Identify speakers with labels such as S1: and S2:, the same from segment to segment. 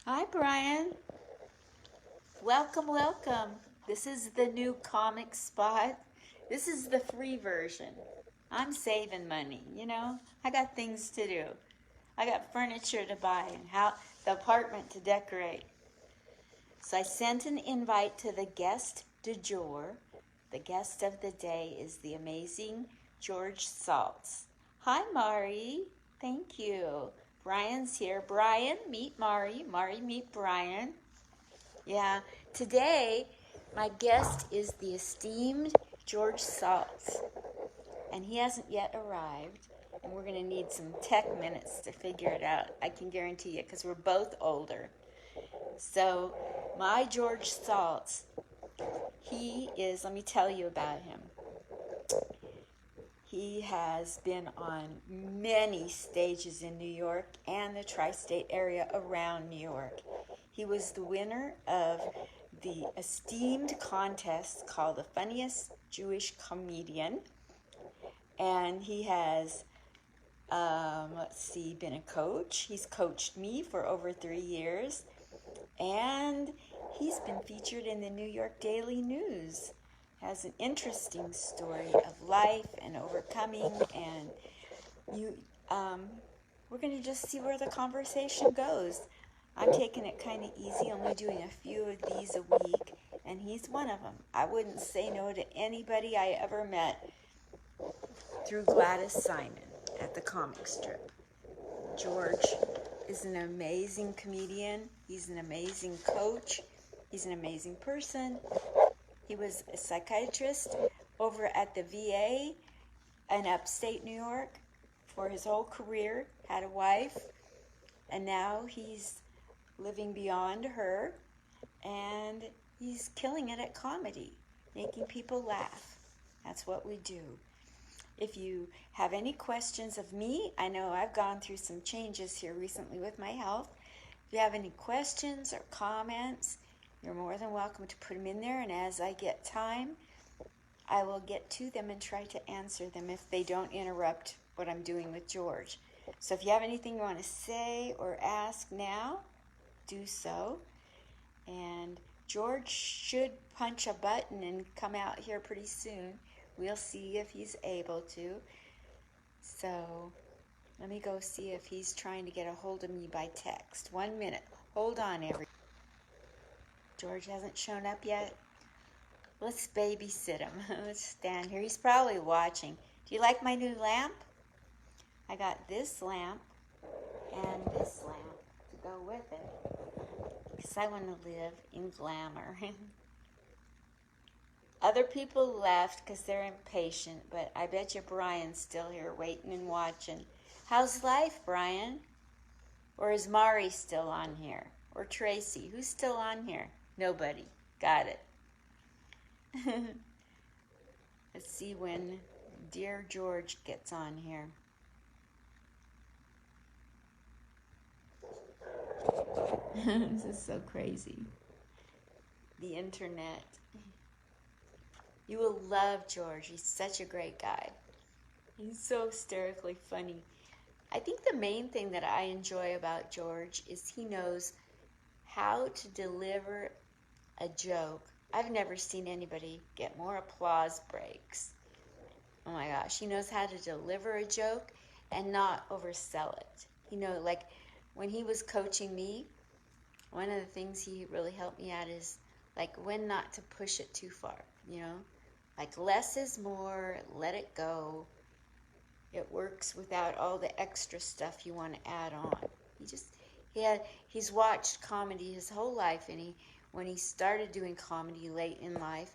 S1: Hi, Brian. Welcome, welcome. This is the new comic spot. This is the free version. I'm saving money, I got things to do. I got furniture to buy and the apartment to decorate. So I sent an invite to the guest du jour. The guest of the day is the amazing George Saltz. Hi, Mari. Thank you. Brian's here. Brian, meet Mari. Mari, meet Brian. Yeah, today my guest is the esteemed George Saltz, and he hasn't yet arrived, and we're going to need some tech minutes to figure it out. I can guarantee you, because we're both older. So, my George Saltz, let me tell you about him. He has been on many stages in New York and the tri-state area around New York. He was the winner of the esteemed contest called the Funniest Jewish Comedian. And he has, been a coach. He's coached me for over 3 years. And he's been featured in the New York Daily News. Has an interesting story of life and overcoming, and we're going to just see where the conversation goes. I'm taking it kind of easy, only doing a few of these a week, and he's one of them. I wouldn't say no to anybody I ever met through Gladys Simon at the comic strip. George is an amazing comedian. He's an amazing coach. He's an amazing person. He was a psychiatrist over at the VA in upstate New York for his whole career, had a wife, and now he's living beyond her, and he's killing it at comedy, making people laugh. That's what we do. If you have any questions of me, I know I've gone through some changes here recently with my health. If you have any questions or comments, you're more than welcome to put them in there, and as I get time, I will get to them and try to answer them if they don't interrupt what I'm doing with George. So if you have anything you want to say or ask now, do so. And George should punch a button and come out here pretty soon. We'll see if he's able to. So let me go see if he's trying to get a hold of me by text. 1 minute. Hold on, everybody. George hasn't shown up yet. Let's babysit him. Let's stand here. He's probably watching. Do you like my new lamp? I got this lamp and this lamp to go with it, because I want to live in glamour. Other people left because they're impatient, but I bet you Brian's still here waiting and watching. How's life, Brian? Or is Mari still on here? Or Tracy? Who's still on here? Nobody. Got it. Let's see when dear George gets on here. This is so crazy. The internet. You will love George. He's such a great guy. He's so hysterically funny. I think the main thing that I enjoy about George is he knows how to deliver a joke. I've never seen anybody get more applause breaks. Oh my gosh, he knows how to deliver a joke and not oversell it. Like when he was coaching me, one of the things he really helped me at is like when not to push it too far, Like less is more, let it go. It works without all the extra stuff you want to add on. He's watched comedy his whole life, and when he started doing comedy late in life,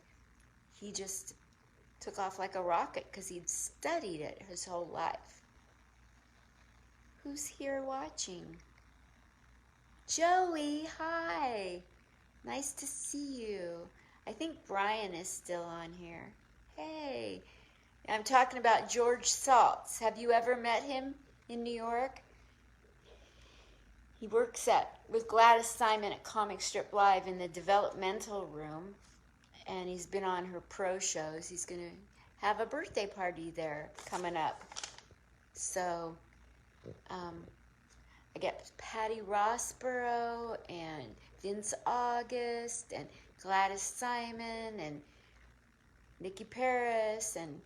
S1: he just took off like a rocket because he'd studied it his whole life. Who's here watching? Joey, hi. Nice to see you. I think Brian is still on here. Hey. I'm talking about George Saltz. Have you ever met him in New York? He works with Gladys Simon at Comic Strip Live in the developmental room, and he's been on her pro shows. He's going to have a birthday party there coming up. So I get Patty Rossborough and Vince August and Gladys Simon and Nikki Paris, and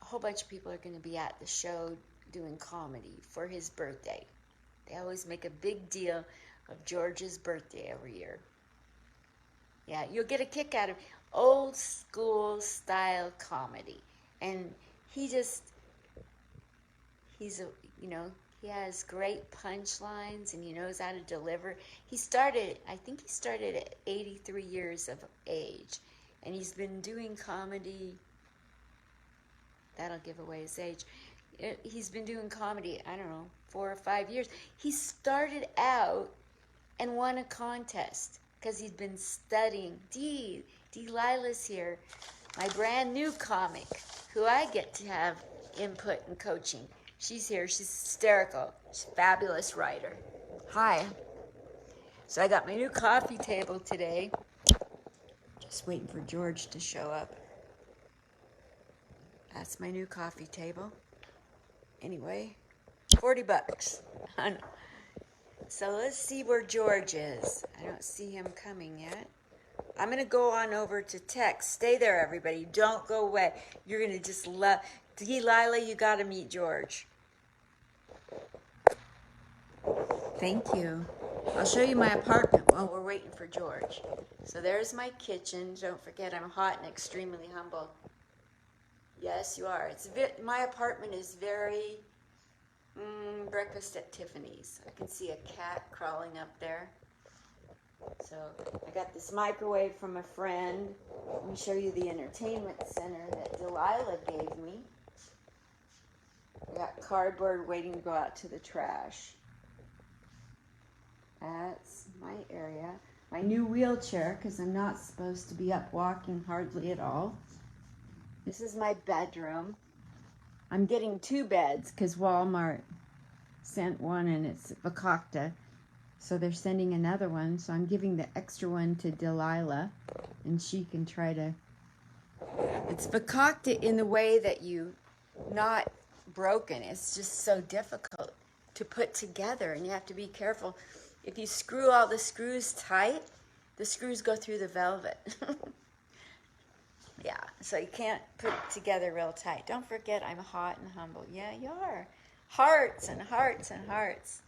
S1: a whole bunch of people are going to be at the show doing comedy for his birthday. They always make a big deal of George's birthday every year. Yeah, you'll get a kick out of old school style comedy. And he's he has great punchlines and he knows how to deliver. I think he started at 83 years of age. And he's been doing comedy, that'll give away his age. He's been doing comedy, I don't know, 4 or 5 years. He started out and won a contest because he'd been studying. Delilah's here, my brand new comic, who I get to have input and coaching. She's here, she's hysterical. She's a fabulous writer. Hi. So I got my new coffee table today. Just waiting for George to show up. That's my new coffee table. Anyway, $40. So let's see where George is. I don't see him coming yet. I'm going to go on over to text. Stay there, everybody. Don't go away. You're going to just love. Delilah, you got to meet George. Thank you. I'll show you my apartment while we're waiting for George. So there's my kitchen. Don't forget, I'm hot and extremely humble. Yes, you are. My apartment is very breakfast at Tiffany's. I can see a cat crawling up there. So I got this microwave from a friend. Let me show you the entertainment center that Delilah gave me. I got cardboard waiting to go out to the trash. That's my area. My new wheelchair, because I'm not supposed to be up walking hardly at all. This is my bedroom. I'm getting 2 beds because Walmart sent one and it's Vakakta. So they're sending another one. So I'm giving the extra one to Delilah and she can try to... It's Vakakta in the way that you... Not broken. It's just so difficult to put together and you have to be careful. If you screw all the screws tight, the screws go through the velvet. Yeah, so you can't put it together real tight. Don't forget, I'm hot and humble. Yeah, you are. Hearts and hearts and hearts.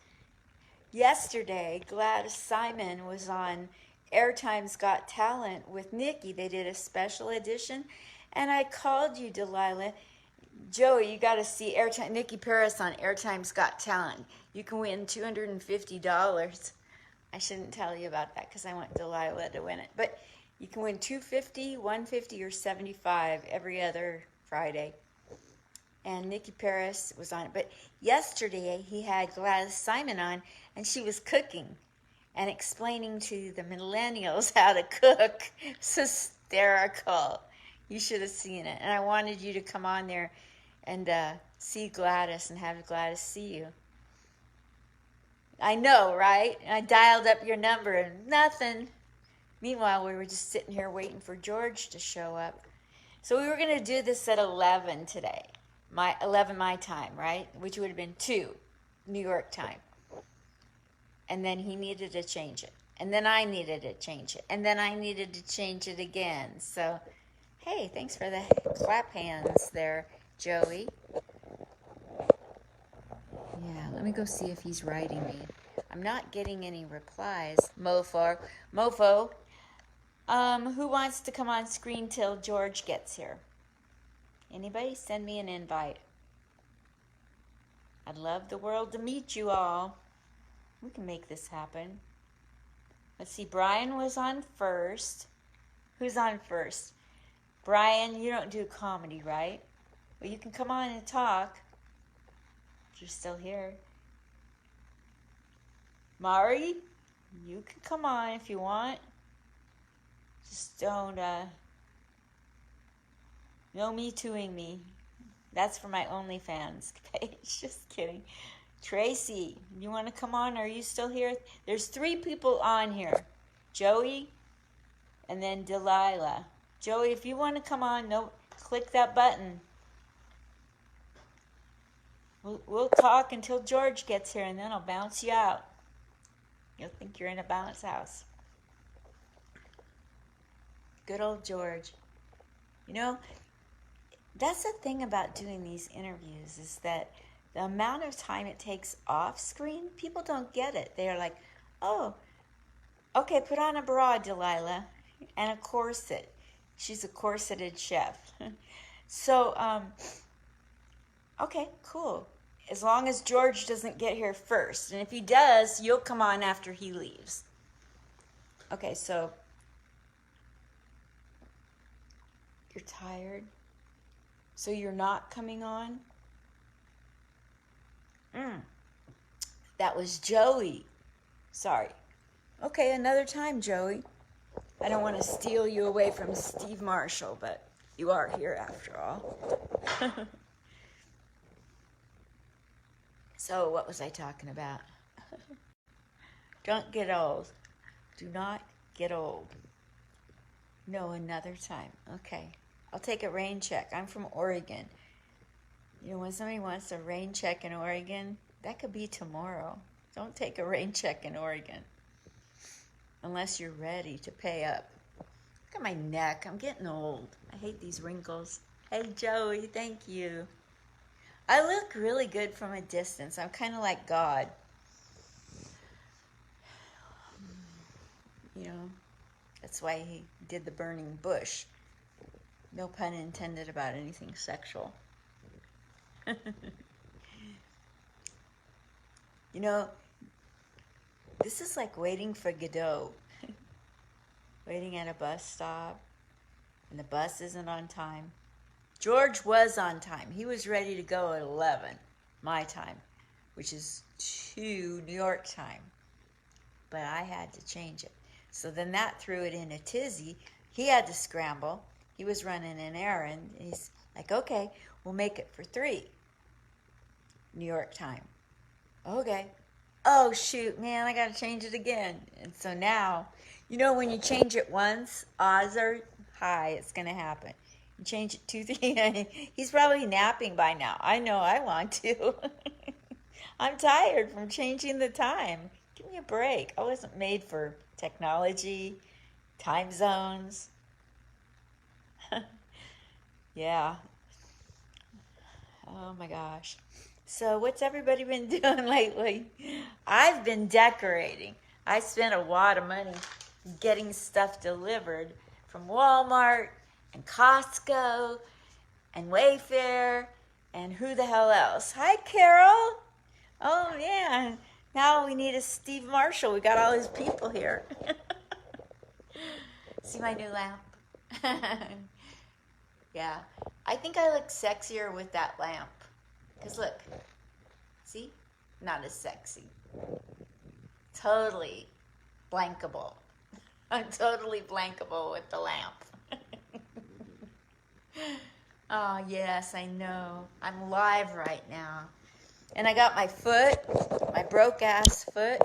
S1: Yesterday, Gladys Simon was on Airtime's Got Talent with Nikki. They did a special edition, and I called you, Delilah. Joey, you got to see Nikki Paris on Airtime's Got Talent. You can win $250. I shouldn't tell you about that because I want Delilah to win it. But you can win $250, $150, or $75 every other Friday. And Nikki Paris was on it. But yesterday he had Gladys Simon on, and she was cooking and explaining to the millennials how to cook. It's hysterical. You should have seen it. And I wanted you to come on there and see Gladys and have Gladys see you. I know, right? I dialed up your number and nothing. Meanwhile, we were just sitting here waiting for George to show up. So we were going to do this at 11 today. 11 my time, right? Which would have been 2 New York time. And then he needed to change it. And then I needed to change it. And then I needed to change it again. So, hey, thanks for the clap hands there, Joey. Yeah, let me go see if he's writing me. I'm not getting any replies. Mofo. Who wants to come on screen till George gets here? Anybody? Send me an invite. I'd love the world to meet you all. We can make this happen. Let's see, Brian was on first. Who's on first? Brian, you don't do comedy, right? Well, you can come on and talk. If you're still here. Mari, you can come on if you want. Just don't, no me tooing me. That's for my OnlyFans page. Just kidding. Tracy, you want to come on? Are you still here? There's 3 people on here. Joey, and then Delilah. Joey, if you want to come on, no, click that button. We'll talk until George gets here, and then I'll bounce you out. You'll think you're in a bounce house. Good old George. You know, that's the thing about doing these interviews, is that the amount of time it takes off screen, people don't get it. They're like, oh, okay, put on a bra, Delilah, and a corset. She's a corseted chef. So, okay, cool. As long as George doesn't get here first. And if he does, you'll come on after he leaves. Okay, so you're tired? So you're not coming on? That was Joey. Sorry. Okay, another time, Joey. I don't want to steal you away from Steve Marshall, but you are here after all. So, what was I talking about? Don't get old. Do not get old. No, another time. Okay. I'll take a rain check. I'm from Oregon. You know, when somebody wants a rain check in Oregon, that could be tomorrow. Don't take a rain check in Oregon unless you're ready to pay up. Look at my neck. I'm getting old. I hate these wrinkles. Hey, Joey, thank you. I look really good from a distance. I'm kind of like God. You know, that's why he did the burning bush. No pun intended about anything sexual. You know, this is like waiting for Godot. Waiting at a bus stop, and the bus isn't on time. George was on time. He was ready to go at 11, my time, which is 2 New York time. But I had to change it. So then that threw it in a tizzy. He had to scramble. He was running an errand. He's like, okay, we'll make it for 3 New York time. Okay. Oh, shoot, man, I got to change it again. And so now, you know, when you change it once, odds are high it's going to happen. You change it 2, 3. He's probably napping by now. I know I want to. I'm tired from changing the time. Give me a break. I wasn't made for technology, time zones. Yeah. Oh my gosh. So what's everybody been doing lately? I've been decorating. I spent a lot of money getting stuff delivered from Walmart and Costco and Wayfair and who the hell else. Hi, Carol. Oh, yeah. Now we need a Steve Marshall. We got all his people here. See my new lamp? Yeah. I think I look sexier with that lamp. Because look. See? Not as sexy. Totally blankable. I'm totally blankable with the lamp. Oh, yes, I know. I'm live right now. And I got my foot, my broke-ass foot.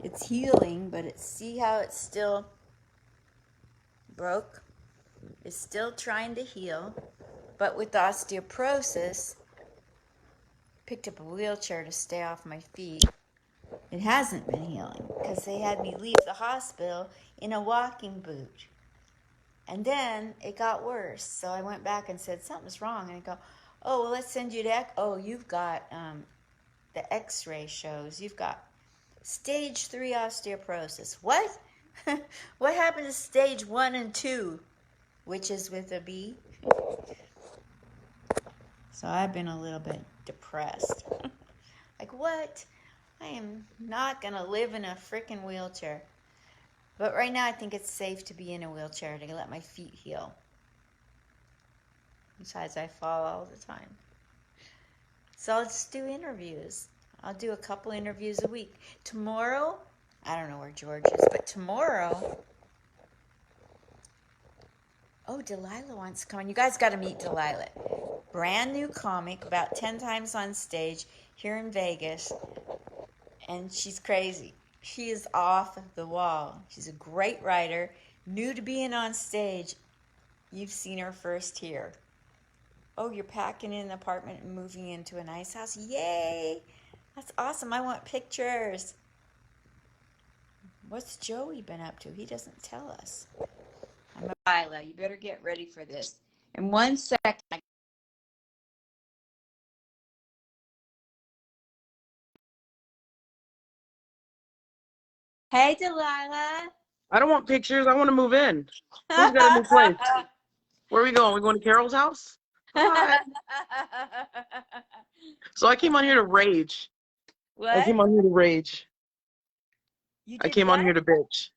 S1: It's healing, but see how it's still broke? It's still trying to heal. But with osteoporosis, picked up a wheelchair to stay off my feet. It hasn't been healing because they had me leave the hospital in a walking boot. And then it got worse. So I went back and said, something's wrong. And I go, oh, well, let's send you to, you've got, the x-ray shows. You've got stage 3 osteoporosis. What? What happened to stage 1 and 2, which is with a B? So I've been a little bit depressed. Like, what? I am not going to live in a freaking wheelchair. But right now I think it's safe to be in a wheelchair to let my feet heal. Besides, I fall all the time. So I'll just do interviews. I'll do a couple interviews a week. Tomorrow, I don't know where George is, but tomorrow, Delilah wants to come on. You guys got to meet Delilah. Brand new comic, about 10 times on stage here in Vegas. And she's crazy. She is off the wall. She's a great writer, new to being on stage. You've seen her first here. Oh, you're packing in an apartment and moving into a nice house. Yay! That's awesome. I want pictures. What's Joey been up to? He doesn't tell us. Lila, you better get ready for this. In 1 second. Hey, Delilah.
S2: I don't want pictures. I want to move in. Who's got a new place? Where are we going? We going to Carol's house? Hi. So I came on here to rage. I
S1: What?
S2: came on here to rage.
S1: You
S2: I
S1: did
S2: came on
S1: what?
S2: here to bitch.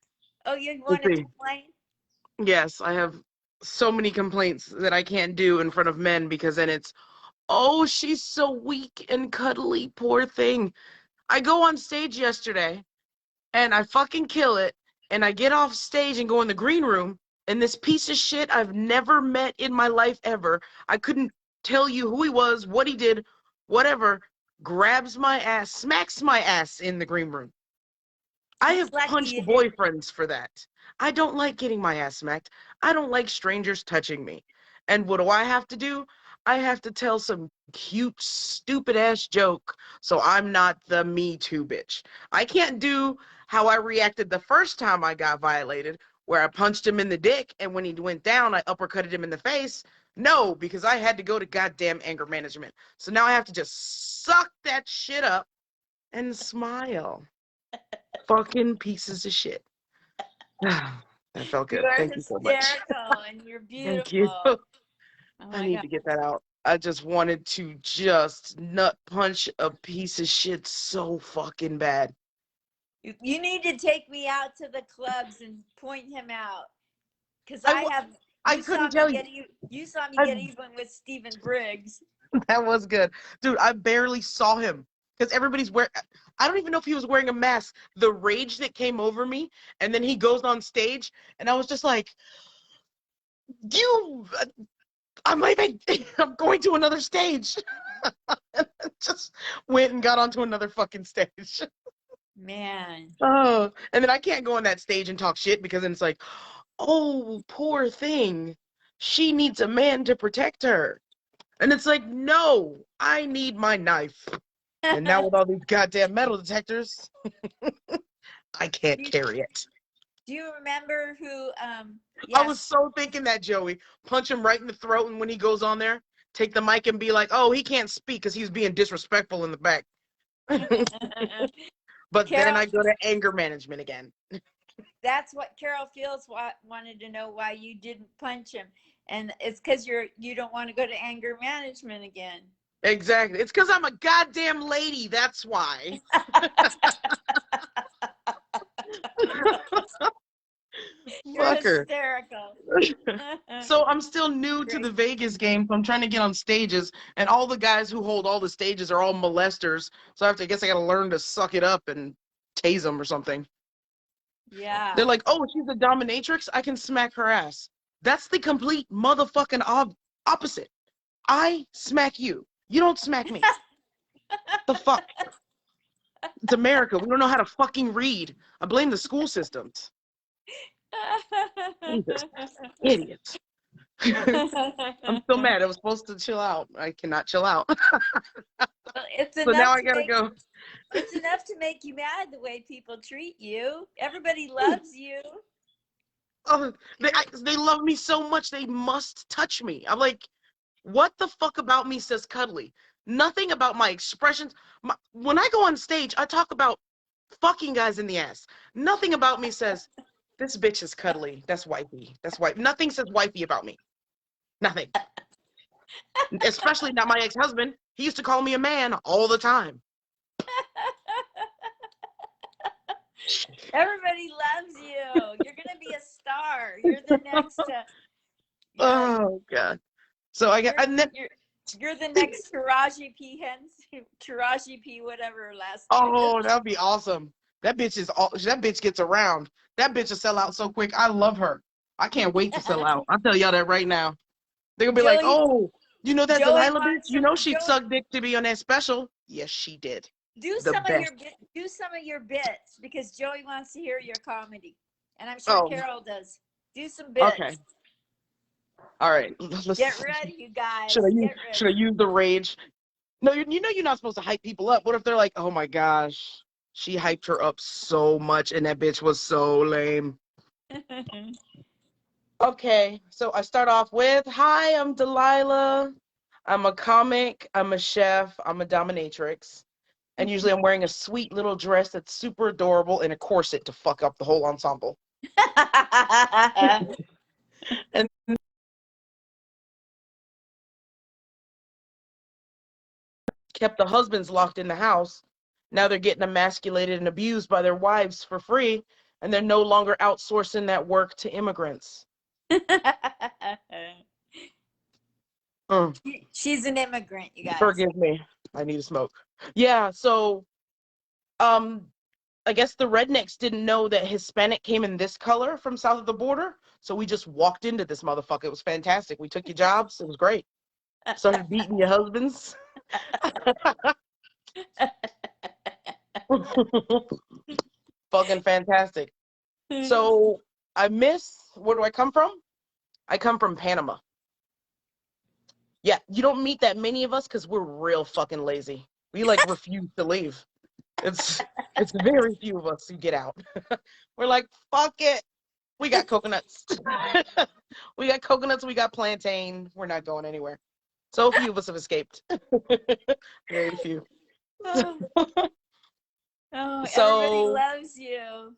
S1: Oh, you
S2: Let's
S1: want to
S2: see.
S1: complain?
S2: Yes, I have so many complaints that I can't do in front of men because then it's, oh, she's so weak and cuddly, poor thing. I go on stage yesterday and I fucking kill it. And I get off stage and go in the green room. And this piece of shit I've never met in my life ever, I couldn't tell you who he was, what he did, whatever, grabs my ass, smacks my ass in the green room. I
S1: He's
S2: have
S1: lucky
S2: punched
S1: you didn't.
S2: boyfriends for that. I don't like getting my ass smacked. I don't like strangers touching me. And what do I have to do? I have to tell some cute, stupid ass joke so I'm not the Me Too bitch. I can't do how I reacted the first time I got violated, where I punched him in the dick and when he went down, I uppercutted him in the face. No, because I had to go to goddamn anger management. So now I have to just suck that shit up and smile. Fucking pieces of shit. That felt good.
S1: You're
S2: Thank you so much.
S1: hysterical and you're
S2: Thank you.
S1: beautiful. Oh
S2: I
S1: my
S2: need
S1: God.
S2: to get that out. I just wanted to just nut punch a piece of shit so fucking bad.
S1: You need to take me out to the clubs and point him out. Because
S2: I
S1: you saw
S2: couldn't
S1: me
S2: tell you.
S1: you saw me
S2: I,
S1: get even with Stephen Briggs.
S2: that was good. Dude, I barely saw him because everybody's wearing, I don't even know if he was wearing a mask. The rage that came over me, and then he goes on stage, and I was just like, you, I'm leaving. I'm going to another stage. Just went and got onto another fucking stage.
S1: Man.
S2: Oh, and then I can't go on that stage and talk shit because then it's like, oh, poor thing. She needs a man to protect her. And it's like, no, I need my knife. And now with all these goddamn metal detectors, I can't carry it.
S1: Do you remember who
S2: I was
S1: yes.
S2: so thinking that, Joey. Punch him right in the throat, and when he goes on there, take the mic and be like, oh, he can't speak because he's being disrespectful in the back. But then
S1: Carol,
S2: I go to anger management again.
S1: that's what Carol Fields wanted to know why you didn't punch him. And it's because you don't want to go to anger management again.
S2: Exactly. It's because I'm a goddamn lady. That's why.
S1: You're
S2: Fucker.
S1: hysterical.
S2: So I'm still new to the Vegas game, so I'm trying to get on stages, and all the guys who hold all the stages are all molesters. So I guess I gotta learn to suck it up and tase them or something.
S1: Yeah.
S2: They're like, oh, she's a dominatrix? I can smack her ass. That's the complete motherfucking opposite. I smack you. You don't smack me. The fuck? It's America. We don't know how to fucking read. I blame the school systems. Jesus. Idiots. I'm still mad. I was supposed to chill out. I cannot chill out.
S1: Well, it's
S2: So now
S1: enough
S2: I
S1: to
S2: gotta
S1: make
S2: go.
S1: it's enough to make you mad the way people treat you. Everybody loves you.
S2: Oh, they love me so much they must touch me. I'm like, what the fuck about me says cuddly? Nothing about my expressions. When I go on stage, I talk about fucking guys in the ass. Nothing about me says, this bitch is cuddly. That's wifey. That's wife. Nothing says wifey about me. Nothing. Especially not my ex-husband. He used to call me a man all the time.
S1: Everybody loves you. You're gonna be a star. You're the next.
S2: Oh God. So I got and then
S1: You're the next Taraji P. Henson, Taraji P. whatever her last name
S2: oh,
S1: is.
S2: that'd be awesome. That bitch gets around. That bitch will sell out so quick. I love her. I can't wait to sell out. I'll tell y'all that right now. They're gonna be like,
S1: Joey
S2: oh, you know that
S1: Joey
S2: Delilah bitch?
S1: wants
S2: You
S1: some.
S2: know she
S1: Joey,
S2: sucked dick to be on that special. Yes, she did.
S1: do
S2: The
S1: some of
S2: best.
S1: your bits because Joey wants to hear your comedy, and I'm sure
S2: Oh,
S1: Carol does. Do some
S2: okay.
S1: bits.
S2: All right.
S1: Get ready, you
S2: Should
S1: guys.
S2: I use
S1: Get
S2: should I
S1: ready.
S2: use the rage? No, you know you're not supposed to hype people up. What if they're like, oh my gosh, she hyped her up so much and that bitch was so lame. Okay, so I start off with, hi, I'm Delilah. I'm a comic, I'm a chef, I'm a dominatrix. And usually I'm wearing a sweet little dress that's super adorable and a corset to fuck up the whole ensemble. And kept the husbands locked in the house. Now they're getting emasculated and abused by their wives for free, and they're no longer outsourcing that work to immigrants. Mm,
S1: She's an immigrant, you guys.
S2: forgive me. I need to smoke. Yeah, so um I guess the rednecks didn't know that Hispanic came in this color from south of the border. So we just walked into this motherfucker. It was fantastic. We took your jobs. It was great. Started beating your husbands. Fucking fantastic. So where do I come from? I come from Panama. Yeah, you don't meet that many of us because we're real fucking lazy. We like refuse to leave. It's very few of us who get out. We're like, fuck it. We got coconuts. We got coconuts, we got plantain. We're not going anywhere. So few of us have escaped. Very few.
S1: Oh, everybody
S2: So
S1: loves you.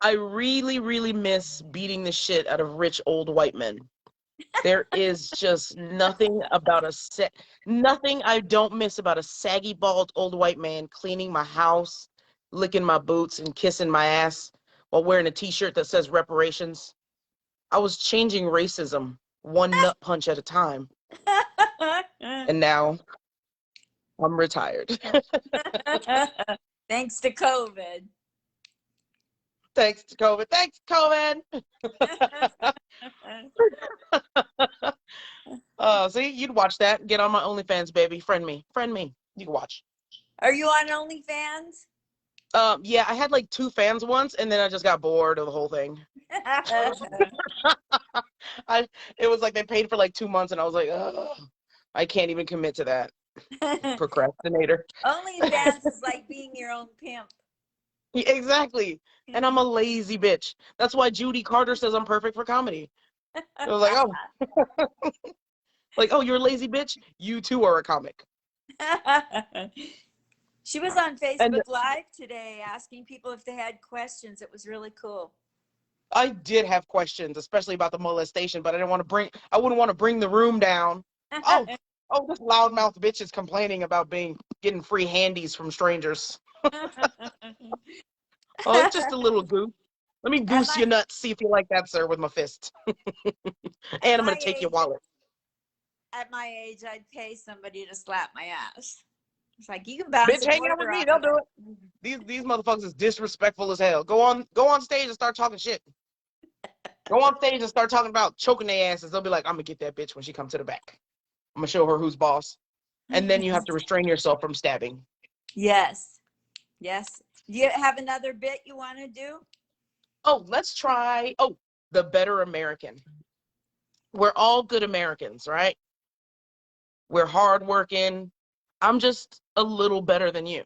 S2: I really, really miss beating the shit out of rich old white men. There is just nothing I don't miss about a saggy, bald old white man cleaning my house, licking my boots, and kissing my ass while wearing a t-shirt that says reparations. I was changing racism one nut punch at a time, and now I'm retired.
S1: Thanks to COVID.
S2: Thanks to COVID. Thanks, COVID. See, you'd watch that. Get on my OnlyFans, baby. Friend me. Friend me. You can watch.
S1: Are you on OnlyFans?
S2: Yeah, I had like 2 fans once, and then I just got bored of the whole thing. It was like they paid for like 2 months, and I was like, ugh, I can't even commit to that. Procrastinator.
S1: OnlyFans is like being your own pimp.
S2: Yeah, exactly. And I'm a lazy bitch. That's why Judy Carter says I'm perfect for comedy. I was like, oh, you're a lazy bitch? You too are a comic.
S1: She was on
S2: And
S1: Facebook Live today asking people if they had questions. It was really cool.
S2: I did have questions, especially about the molestation, but I wouldn't want to bring the room down. Oh, this loudmouth bitch is complaining about getting free handies from strangers. Oh, it's just a little goose. Let me goose your nuts, see if you like that, sir, with my fist. And I'm gonna take your wallet.
S1: At my age, I'd pay somebody to slap my ass. It's like, you can bounce
S2: Bitch, hang out with me, they'll do it. These motherfuckers is disrespectful as hell. Go on stage and start talking shit. Go on stage and start talking about choking their asses. They'll be like, I'm gonna get that bitch when she comes to the back. I'm gonna show her who's boss. And then you have to restrain yourself from stabbing.
S1: Yes. Yes. Do you have another bit you want to do?
S2: Oh, let's try. Oh, the better American. We're all good Americans, right? We're hardworking. I'm just a little better than you.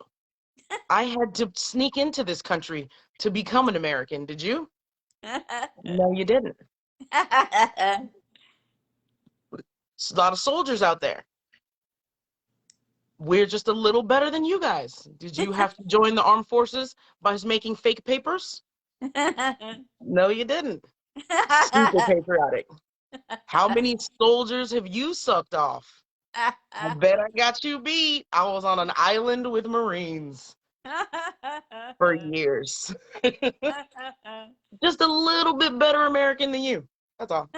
S2: I had to sneak into this country to become an American. Did you? No, you didn't. There's a lot of soldiers out there. We're just a little better than you guys. Did you have to join the armed forces by making fake papers? No, you didn't. Super patriotic. How many soldiers have you sucked off? I bet I got you beat. I was on an island with Marines for years. Just a little bit better American than you. That's all.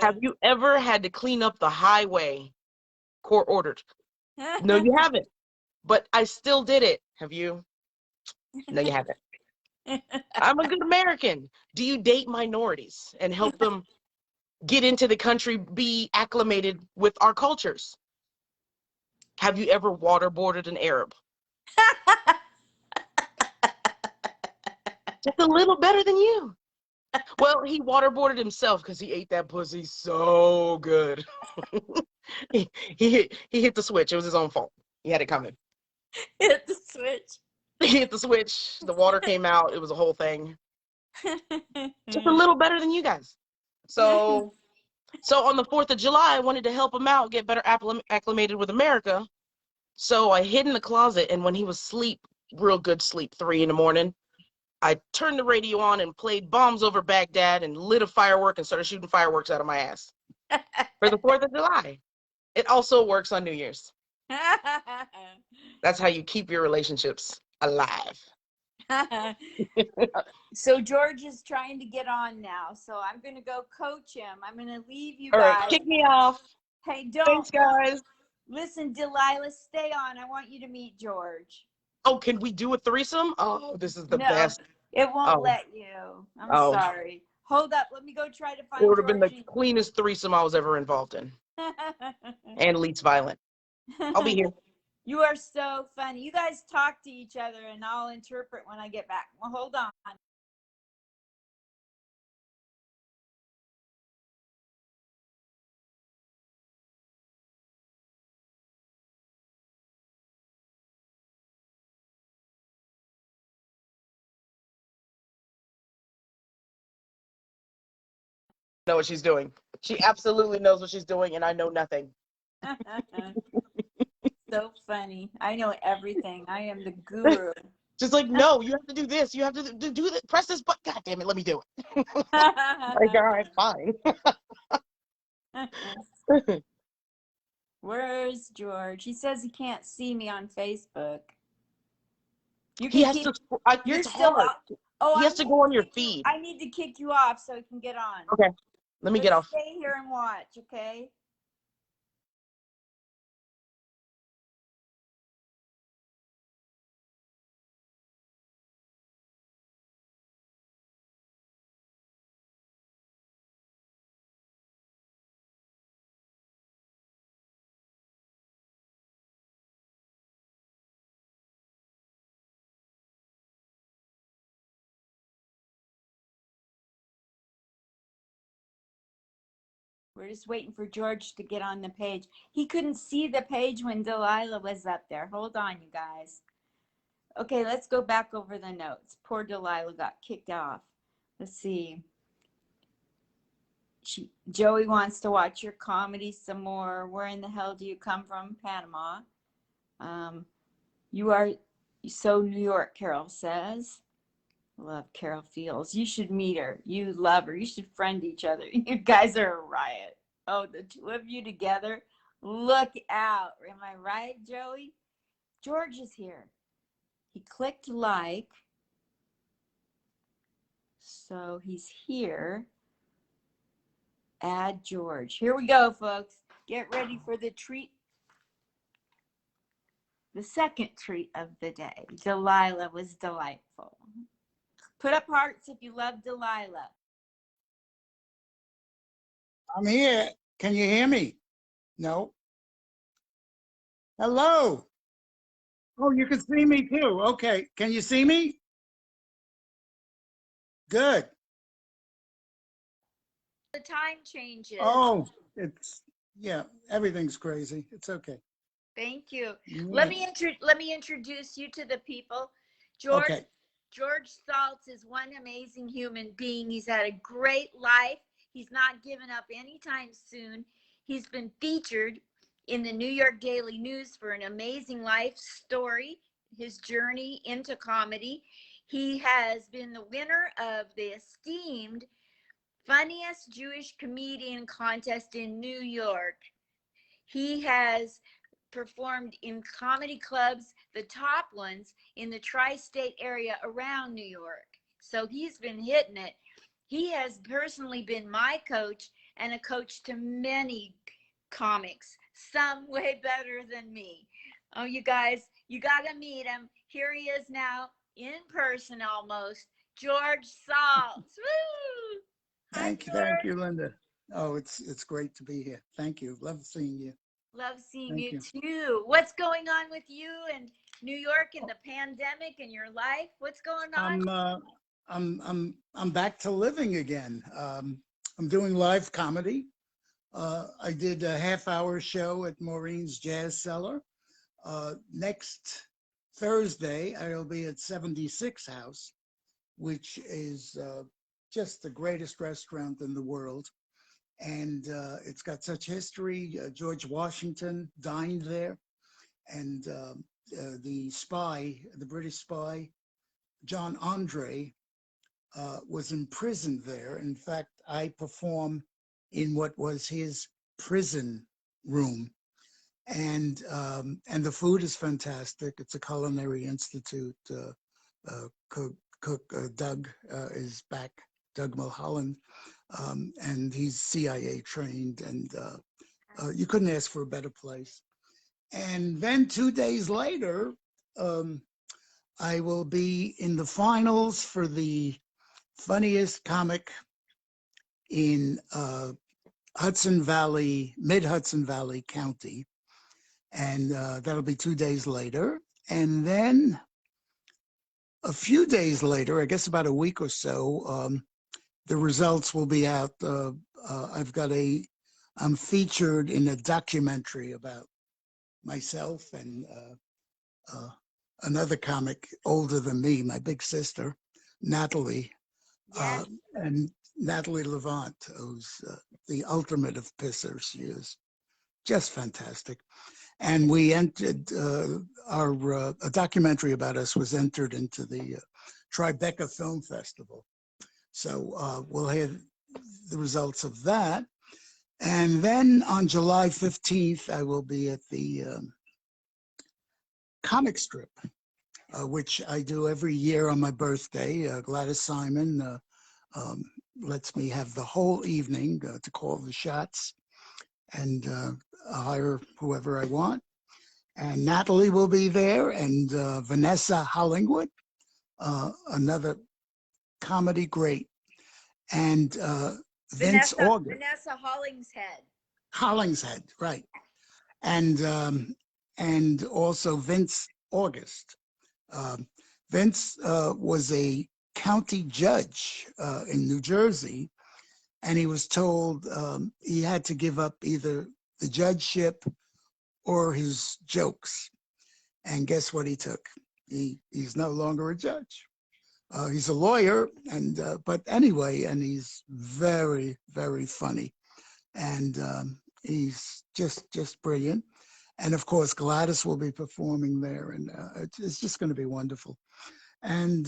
S2: Have you ever had to clean up the highway? Court ordered. No, you haven't. But I still did it. Have you? No, you haven't. I'm a good American. Do you date minorities and help them get into the country, be acclimated with our cultures? Have you ever waterboarded an Arab? Just a little better than you. Well, he waterboarded himself because he ate that pussy so good. He hit the switch. It was his own fault. He had it coming.
S1: Hit the switch.
S2: He hit the switch. The water came out. It was a whole thing. Just a little better than you guys. So on the 4th of July, I wanted to help him out, get better acclimated with America. So I hid in the closet, and when he was asleep, real good sleep, 3 in the morning, I turned the radio on and played Bombs Over Baghdad and lit a firework and started shooting fireworks out of my ass for the 4th of July. It also works on New Year's. That's how you keep your relationships alive.
S1: So George is trying to get on now, so I'm going to go coach him. I'm going to leave you
S2: All
S1: guys.
S2: right, kick me off.
S1: Hey, don't.
S2: Thanks, guys.
S1: Listen, Delilah, stay on. I want you to meet George.
S2: Oh, can we do a threesome? Oh, this is the best.
S1: It won't
S2: Oh.
S1: let you. I'm
S2: Oh.
S1: sorry. Hold up. Let me go try to find
S2: It would have been the
S1: Georgie.
S2: cleanest threesome I was ever involved in. And least violent. I'll be here.
S1: You are so funny. You guys talk to each other and I'll interpret when I get back. Well, hold on.
S2: Know what she's doing. She absolutely knows what she's doing, and I know nothing.
S1: So funny. I know everything. I am the guru.
S2: She's like, no, you have to do this. You have to do this. Press this button. God damn it, let me do it. Like, all right, fine.
S1: Where's George? He says he can't see me on Facebook.
S2: He has to. It's hard.
S1: Oh,
S2: he has to go on your feed.
S1: I need to kick you off so he can get on.
S2: Okay, let me get off.
S1: Stay here and watch, okay? We're just waiting for George to get on the page. He couldn't see the page when Delilah was up there. Hold on, you guys. Okay, let's go back over the notes. Poor Delilah got kicked off. Let's see. Joey wants to watch your comedy some more. Where in the hell do you come from? Panama. You are so New York, Carol says. Love Carol Fields. You should meet her. You love her. You should friend each other. You guys are a riot. Oh, the two of you together. Look out. Am I right, Joey? George is here. He clicked like. So he's here. Add George. Here we go, folks. Get ready for the treat. The second treat of the day. Delilah was delightful. Put up hearts if you love Delilah.
S3: I'm here. Can you hear me? No. Hello. Oh, you can see me too. Okay. Can you see me? Good.
S1: The time changes.
S3: Oh, yeah, everything's crazy. It's okay.
S1: Thank you.
S3: Yeah.
S1: Let me introduce you to the people. George.
S3: Okay.
S1: George Saltz is one amazing human being. He's had a great life. He's not given up anytime soon. He's been featured in the New York Daily News for an amazing life story, his journey into comedy. He has been the winner of the esteemed Funniest Jewish Comedian Contest in New York. He has performed in comedy clubs, the top ones in the tri-state area around New York. So he's been hitting it. He has personally been my coach and a coach to many comics, some way better than me. Oh, you guys, you got to meet him. Here he is now in person almost. George Saltz. Woo!
S3: Thank you, Linda. Oh, it's great to be here. Thank you. Love seeing you.
S1: Love seeing you too. What's going on with you and New York and the pandemic and your life? What's going on?
S3: I'm back to living again. I'm doing live comedy. I did a half-hour show at Maureen's Jazz Cellar. Next Thursday, I'll be at 76 House, which is just the greatest restaurant in the world. And it's got such history. George Washington dined there, and the British spy, John Andre, was imprisoned there. In fact, I perform in what was his prison room, and the food is fantastic. It's a culinary institute. Cook Doug is back, Doug Mulholland, and he's CIA trained, and you couldn't ask for a better place. And then 2 days later, I will be in the finals for the funniest comic in Hudson Valley, mid-Hudson Valley County. And that'll be 2 days later. And then a few days later, I guess about a week or so, the results will be out. I'm featured in a documentary about myself and another comic older than me, my big sister, Natalie.
S1: Yes.
S3: And Natalie Levant, who's the ultimate of pissers. She is just fantastic. And we entered a documentary about us was entered into the Tribeca Film Festival. So we'll hear the results of that. And then on July 15th, I will be at the comic strip, which I do every year on my birthday. Gladys Simon lets me have the whole evening to call the shots and hire whoever I want. And Natalie will be there, and Vanessa Hollingwood, another comedy great, and Vince August.
S1: Vanessa Hollingshead.
S3: Hollingshead, right. And also Vince August. Vince was a county judge in New Jersey, and he was told he had to give up either the judgeship or his jokes. And guess what he took? He's no longer a judge. He's a lawyer, and but anyway, and he's very, very funny, and he's just brilliant. And of course, Gladys will be performing there, and it's just going to be wonderful. And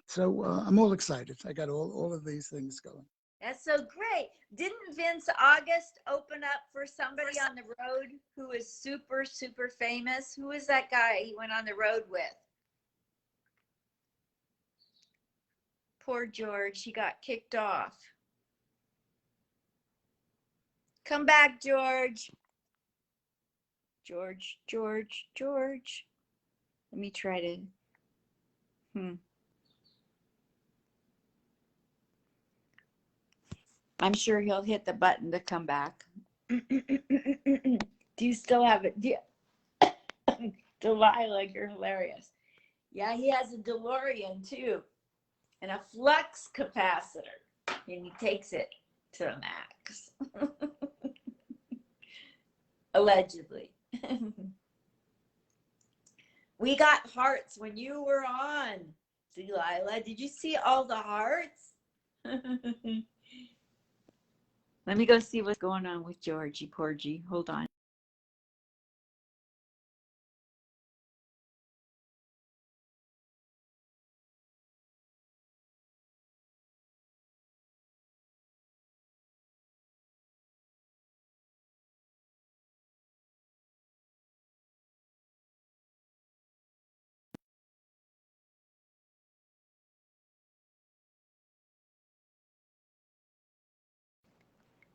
S3: so I'm all excited. I got all of these things going.
S1: That's so great. Didn't Vince August open up for somebody on the road who is super, super famous? Who is that guy he went on the road with? Poor George, he got kicked off. Come back, George. George. Let me try to, I'm sure he'll hit the button to come back. Do you still have it? Delilah, you're hilarious. Yeah, he has a DeLorean too, and a flux capacitor, and he takes it to the max. Allegedly. We got hearts when you were on, Delilah. Did you see all the hearts? Let me go see what's going on with Georgie Porgy. Hold on.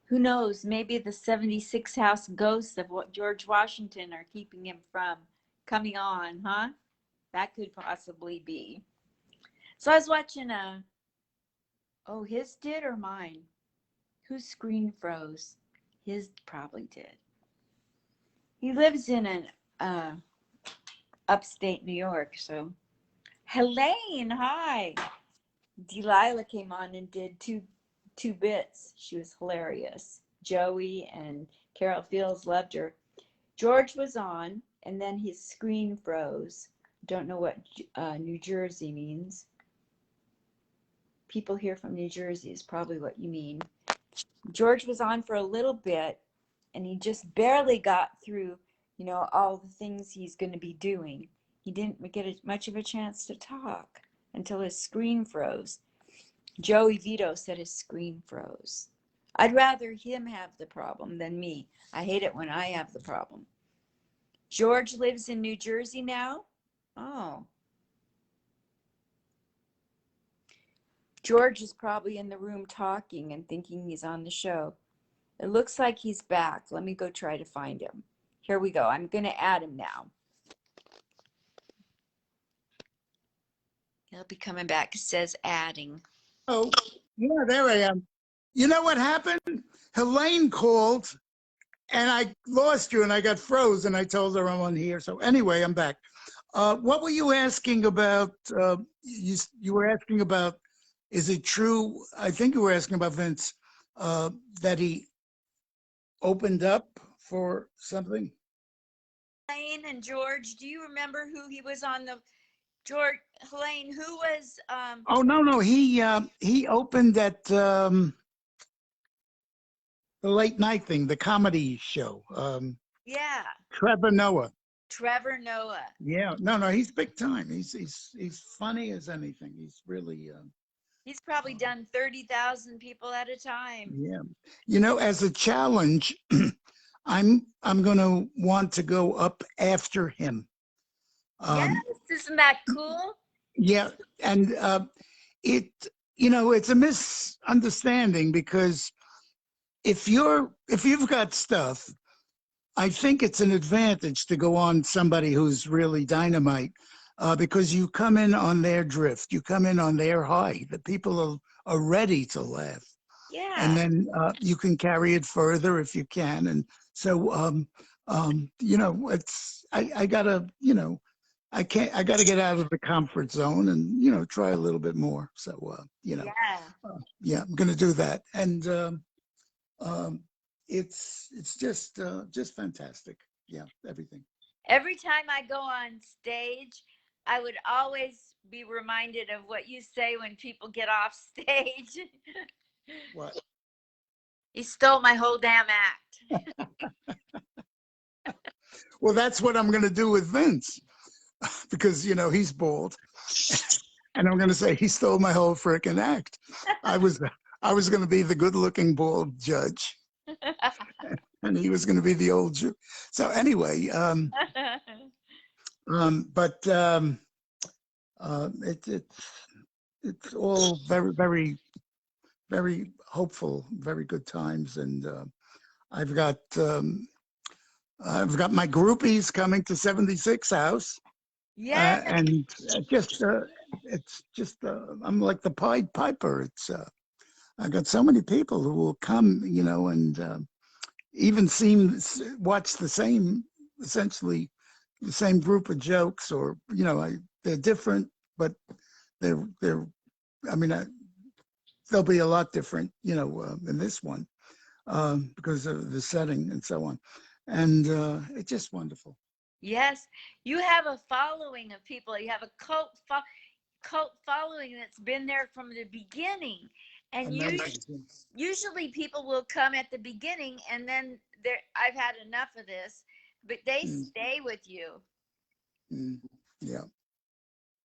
S1: Who knows? Maybe the 76 house ghosts of what George Washington are keeping him from coming on, huh? That could possibly be. So I was watching oh, his did or mine? Whose screen froze? His probably did. He lives in an upstate New York, so. Helene, hi. Delilah came on and did two bits. She was hilarious. Joey and Carol Fields loved her. George was on, and then his screen froze. Don't know what New Jersey means. People here from New Jersey is probably what you mean. George was on for a little bit, and he just barely got through, all the things he's going to be doing. He didn't get much of a chance to talk until his screen froze. Joey Vito said his screen froze. I'd rather him have the problem than me. I hate it when I have the problem. George lives in New Jersey now? Oh. George is probably in the room talking and thinking he's on the show. It looks like he's back. Let me go try to find him. Here we go. I'm going to add him now. He'll be coming back. It says adding.
S3: Oh, yeah, there I am. You know what happened? Helene called and I lost you and I got froze and I told her I'm on here. So anyway, I'm back. What were you asking about? You were asking about, is it true? I think you were asking about Vince, that he opened up for something.
S1: Helene and George, do you remember who he was on the Helene, who was
S3: Oh no, he opened at the late night thing, the comedy show.
S1: Yeah,
S3: Trevor Noah.
S1: Trevor Noah.
S3: Yeah, no, he's big time. He's funny as anything. He's really
S1: He's probably done 30,000 people at a time.
S3: yeah. As a challenge, I'm going to want to go up after him.
S1: Yes, isn't that cool?
S3: Yeah, and it's a misunderstanding because if you've got stuff, I think it's an advantage to go on somebody who's really dynamite, because you come in on their drift, you come in on their high. The people are ready to laugh.
S1: Yeah.
S3: And then you can carry it further if you can. And so, it's I gotta I gotta get out of the comfort zone and try a little bit more. So yeah, I'm gonna do that. And it's just fantastic. Yeah, everything.
S1: Every time I go on stage, I would always be reminded of what you say when people get off stage.
S3: What?
S1: You stole my whole damn act.
S3: Well, that's what I'm gonna do with Vince, because he's bald, and I'm gonna say he stole my whole frickin' act. I was gonna be the good-looking bald judge. And he was going to be the old Jew. So anyway, it's all very, very, very hopeful, very good times, and I've got my groupies coming to 76 House.
S1: Yeah,
S3: and it's just I'm like the Pied Piper. It's I got so many people who will come, and even watch essentially the same group of jokes, or they're different, but they're I mean they'll be a lot different in this one, because of the setting and so on, and it's just wonderful.
S1: yes, you have a following of people. You have a cult following that's been there from the beginning. And usually people will come at the beginning and then I've had enough of this, but they stay with you.
S3: Yeah.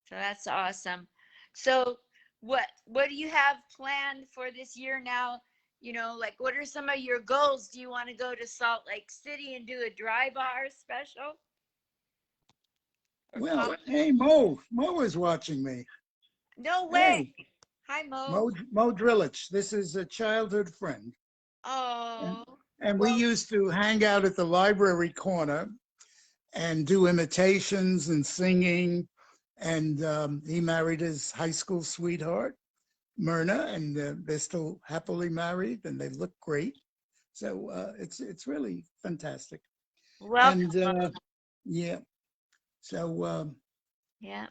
S1: So that's awesome. So what do you have planned for this year now? Like, what are some of your goals? Do you want to go to Salt Lake City and do a dry bar special?
S3: Well, hey, Mo is watching me.
S1: No way. Hey. Hi, Mo.
S3: Mo Drillich. This is a childhood friend.
S1: Oh.
S3: And we used to hang out at the library corner and do imitations and singing. And he married his high school sweetheart, Myrna, and they're still happily married, and they look great. So it's really fantastic.
S1: Welcome.
S3: And yeah. So
S1: yeah.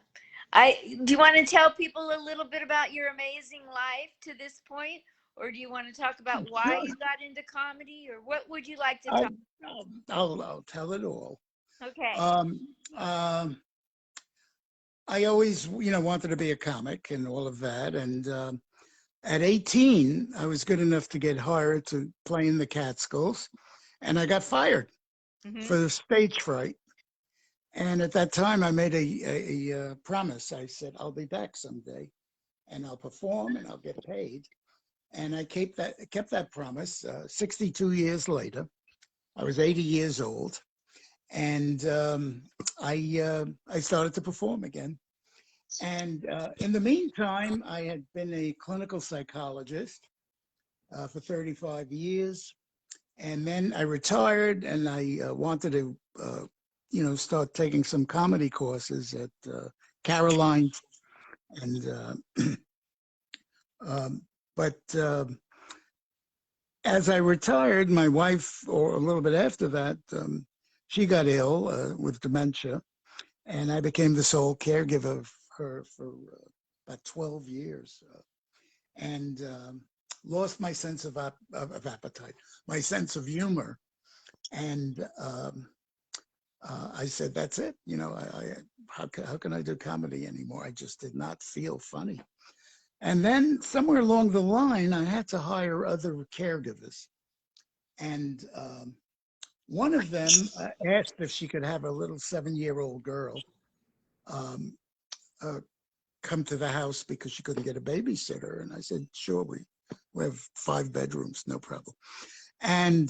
S1: Do you want to tell people a little bit about your amazing life to this point, or do you want to talk about why you got into comedy, or what would you like to talk?
S3: I'll tell it all.
S1: Okay.
S3: I always, wanted to be a comic and all of that. And at 18, I was good enough to get hired to play in the Catskills, and I got fired for stage fright. And at that time, I made a promise. I said, I'll be back someday, and I'll perform, and I'll get paid. And I kept that promise. 62 years later, I was 80 years old, and I started to perform again. And in the meantime, I had been a clinical psychologist for 35 years. And then I retired, and I wanted to, start taking some comedy courses at Caroline. And but as I retired, my wife, or a little bit after that, she got ill with dementia, and I became the sole caregiver of her for about 12 years, and lost my sense of appetite, my sense of humor, and I said, "That's it. How can I do comedy anymore? I just did not feel funny." And then somewhere along the line, I had to hire other caregivers, and one of them asked if she could have a little 7-year-old girl come to the house because she couldn't get a babysitter. And I said, sure, we have 5 bedrooms, no problem. And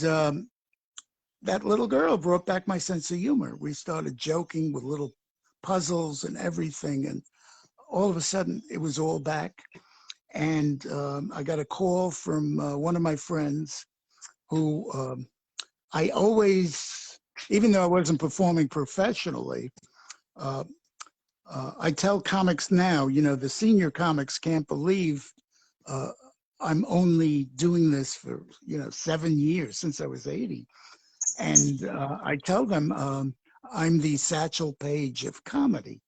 S3: that little girl brought back my sense of humor. We started joking with little puzzles and everything. And all of a sudden, it was all back. And I got a call from one of my friends who I always, even though I wasn't performing professionally, I tell comics now, the senior comics can't believe I'm only doing this for, 7 years since I was 80. And I tell them I'm the Satchel Paige of comedy.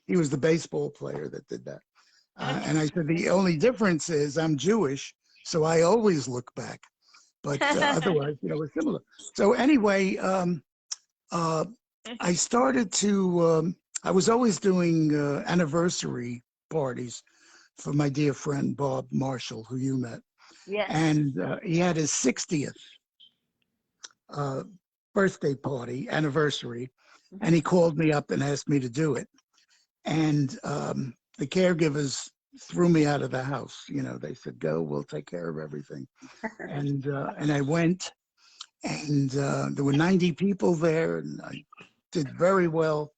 S3: He was the baseball player that did that. And I said, the only difference is I'm Jewish, so I always look back. But otherwise, we're similar. So anyway, I started to, I was always doing anniversary parties for my dear friend, Bob Marshall, who you met.
S1: Yes.
S3: And he had his 60th birthday party, anniversary, and he called me up and asked me to do it. And the caregivers threw me out of the house. They said, go, we'll take care of everything. And I went, and there were 90 people there, and I did very well.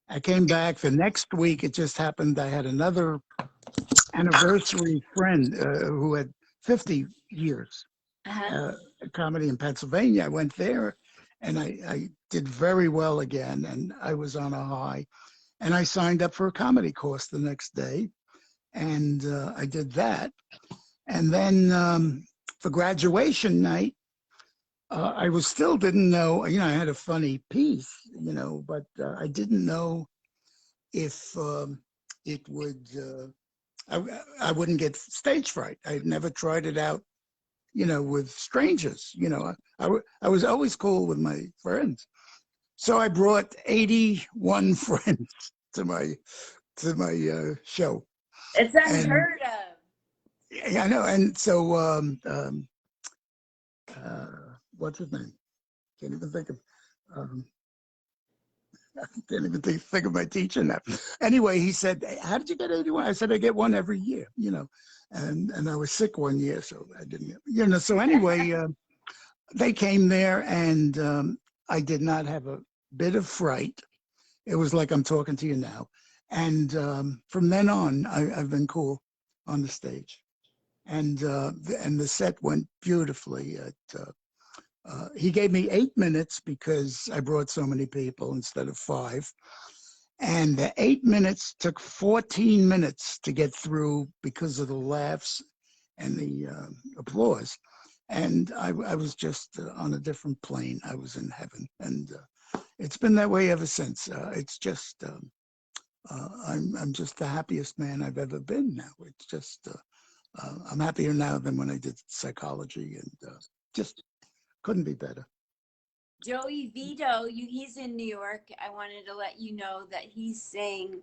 S3: I came back the next week. It just happened I had another anniversary friend who had 50 years comedy in Pennsylvania. I went there, and I did very well again, and I was on a high. And I signed up for a comedy course the next day, and I did that. And then for graduation night, I still didn't know, I had a funny piece, but I didn't know if it would, I wouldn't get stage fright. I'd never tried it out, with strangers. I was always cool with my friends. So I brought 81 friends to my show.
S1: It's unheard of.
S3: Yeah, I know. And so, what's his name? Can't even think of. I can't even think of my teacher now. Anyway, he said, "How did you get 81?" I said, "I get one every year." And I was sick one year, so I didn't. So anyway, they came there, and I did not have a bit of fright. It was like I'm talking to you now. And from then on, I've been cool on the stage. And the set went beautifully. He gave me 8 minutes because I brought so many people instead of 5. And the 8 minutes took 14 minutes to get through because of the laughs and the applause. And I was just on a different plane. I was in heaven. And it's been that way ever since. It's just I'm just the happiest man I've ever been now. It's just, I'm happier now than when I did psychology, and just couldn't be better.
S4: Joey Vito, he's in New York. I wanted to let you know that he's saying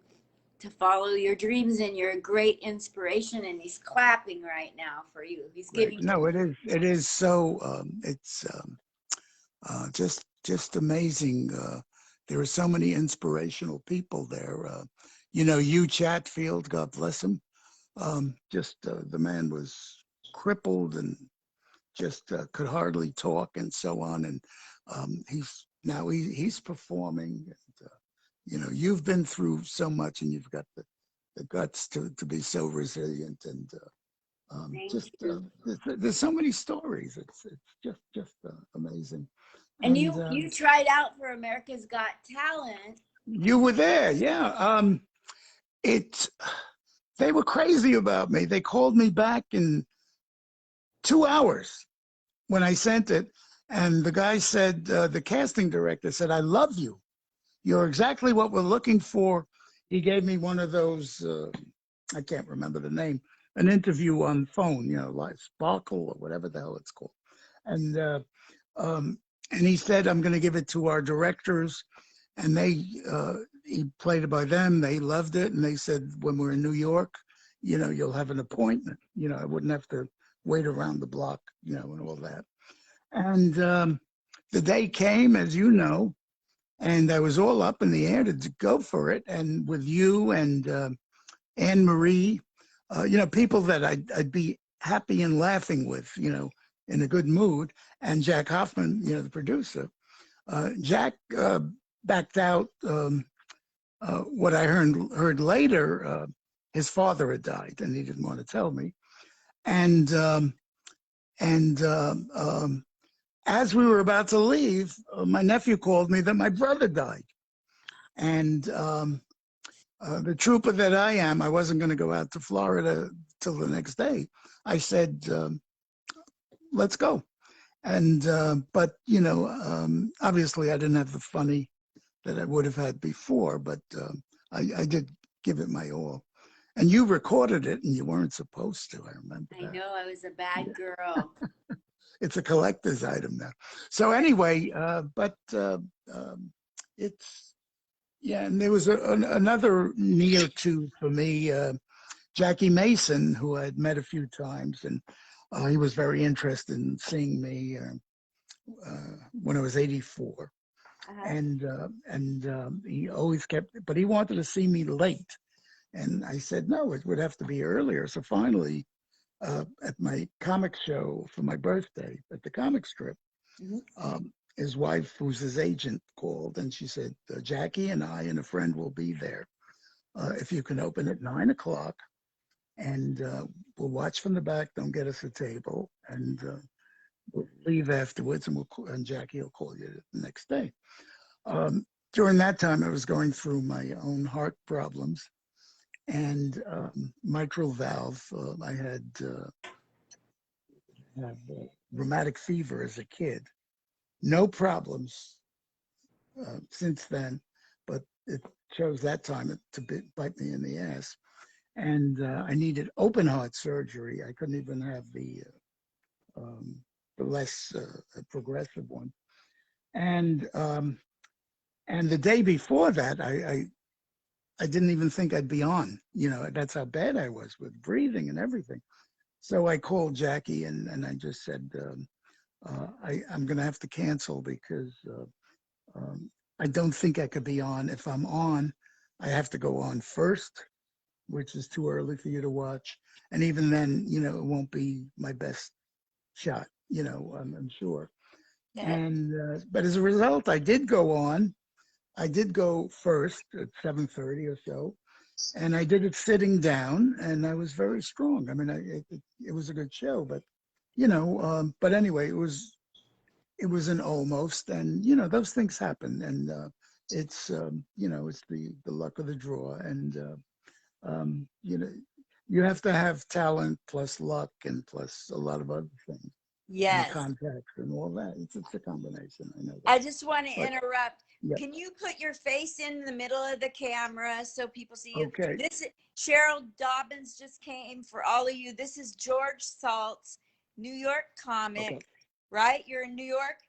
S4: to follow your dreams, and you're a great inspiration, and he's clapping right now for you. He's giving
S3: Right. No, it is so, it's just amazing. There are so many inspirational people there. Hugh Chatfield, God bless him. The man was crippled and just could hardly talk and so on. And he's performing. And, you've been through so much, and you've got the guts to be so resilient. And there's so many stories. It's just amazing.
S4: And you tried out for America's Got Talent.
S3: You were there, yeah. They were crazy about me. They called me back in 2 hours when I sent it, and the guy said, the casting director said, "I love you. You're exactly what we're looking for." He gave me one of those, I can't remember the name, an interview on phone, like Sparkle or whatever the hell it's called. And he said, "I'm going to give it to our directors." And he played it by them. They loved it. And they said, "When we're in New York, you'll have an appointment. I wouldn't have to wait around the block, and all that." And the day came, as you know, and I was all up in the air to go for it. And with you and Anne Marie, people that I'd be happy and laughing with, in a good mood, and Jack Hoffman, the producer. Jack backed out. What I heard later, his father had died, and he didn't want to tell me. And as we were about to leave, my nephew called me that my brother died. And the trooper that I am, I wasn't going to go out to Florida till the next day. I said, "Let's go." And but obviously I didn't have the funny that I would have had before, but I did give it my all. And you recorded it, and you weren't supposed to. I remember that.
S4: I know, I was a bad girl.
S3: It's a collector's item now. So anyway, it's, yeah. And there was another near to for me, Jackie Mason, who I'd met a few times, and he was very interested in seeing me when I was 84. And he always but he wanted to see me late. And I said, no, it would have to be earlier. So finally, at my comic show for my birthday at the comic strip, his wife, who's his agent, called, and she said, "Jackie and I and a friend will be there. If you can open at 9 o'clock, and we'll watch from the back, don't get us a table, and we'll leave afterwards, and Jackie will call you the next day." During that time, I was going through my own heart problems, and mitral valve. I had rheumatic fever as a kid. No problems since then, but it chose that time to bite me in the ass. And I needed open heart surgery. I couldn't even have the less progressive one. And the day before that, I didn't even think I'd be on. That's how bad I was with breathing and everything. So I called Jackie, and I just said, I'm going to have to cancel because I don't think I could be on. If I'm on, I have to go on first, which is too early for you to watch. And even then, it won't be my best shot, I'm sure.
S1: Yeah.
S3: And but as a result, I did go on. I did go first at 7:30 or so, and I did it sitting down, and I was very strong. I mean, it was a good show, but but anyway, it was an almost, and those things happen, and it's it's the luck of the draw, and you have to have talent plus luck and plus a lot of other things. and the
S4: Yes.
S3: context and all that. It's a combination. I know that.
S4: I just want to
S3: But,
S4: interrupt.
S3: yeah.
S4: Can you put your face in the middle of the camera so people see you?
S3: Okay.
S4: This is Cheryl Dobbins just came for all of you. This is George Saltz, New York comic,
S3: Okay.
S4: right? You're in New York?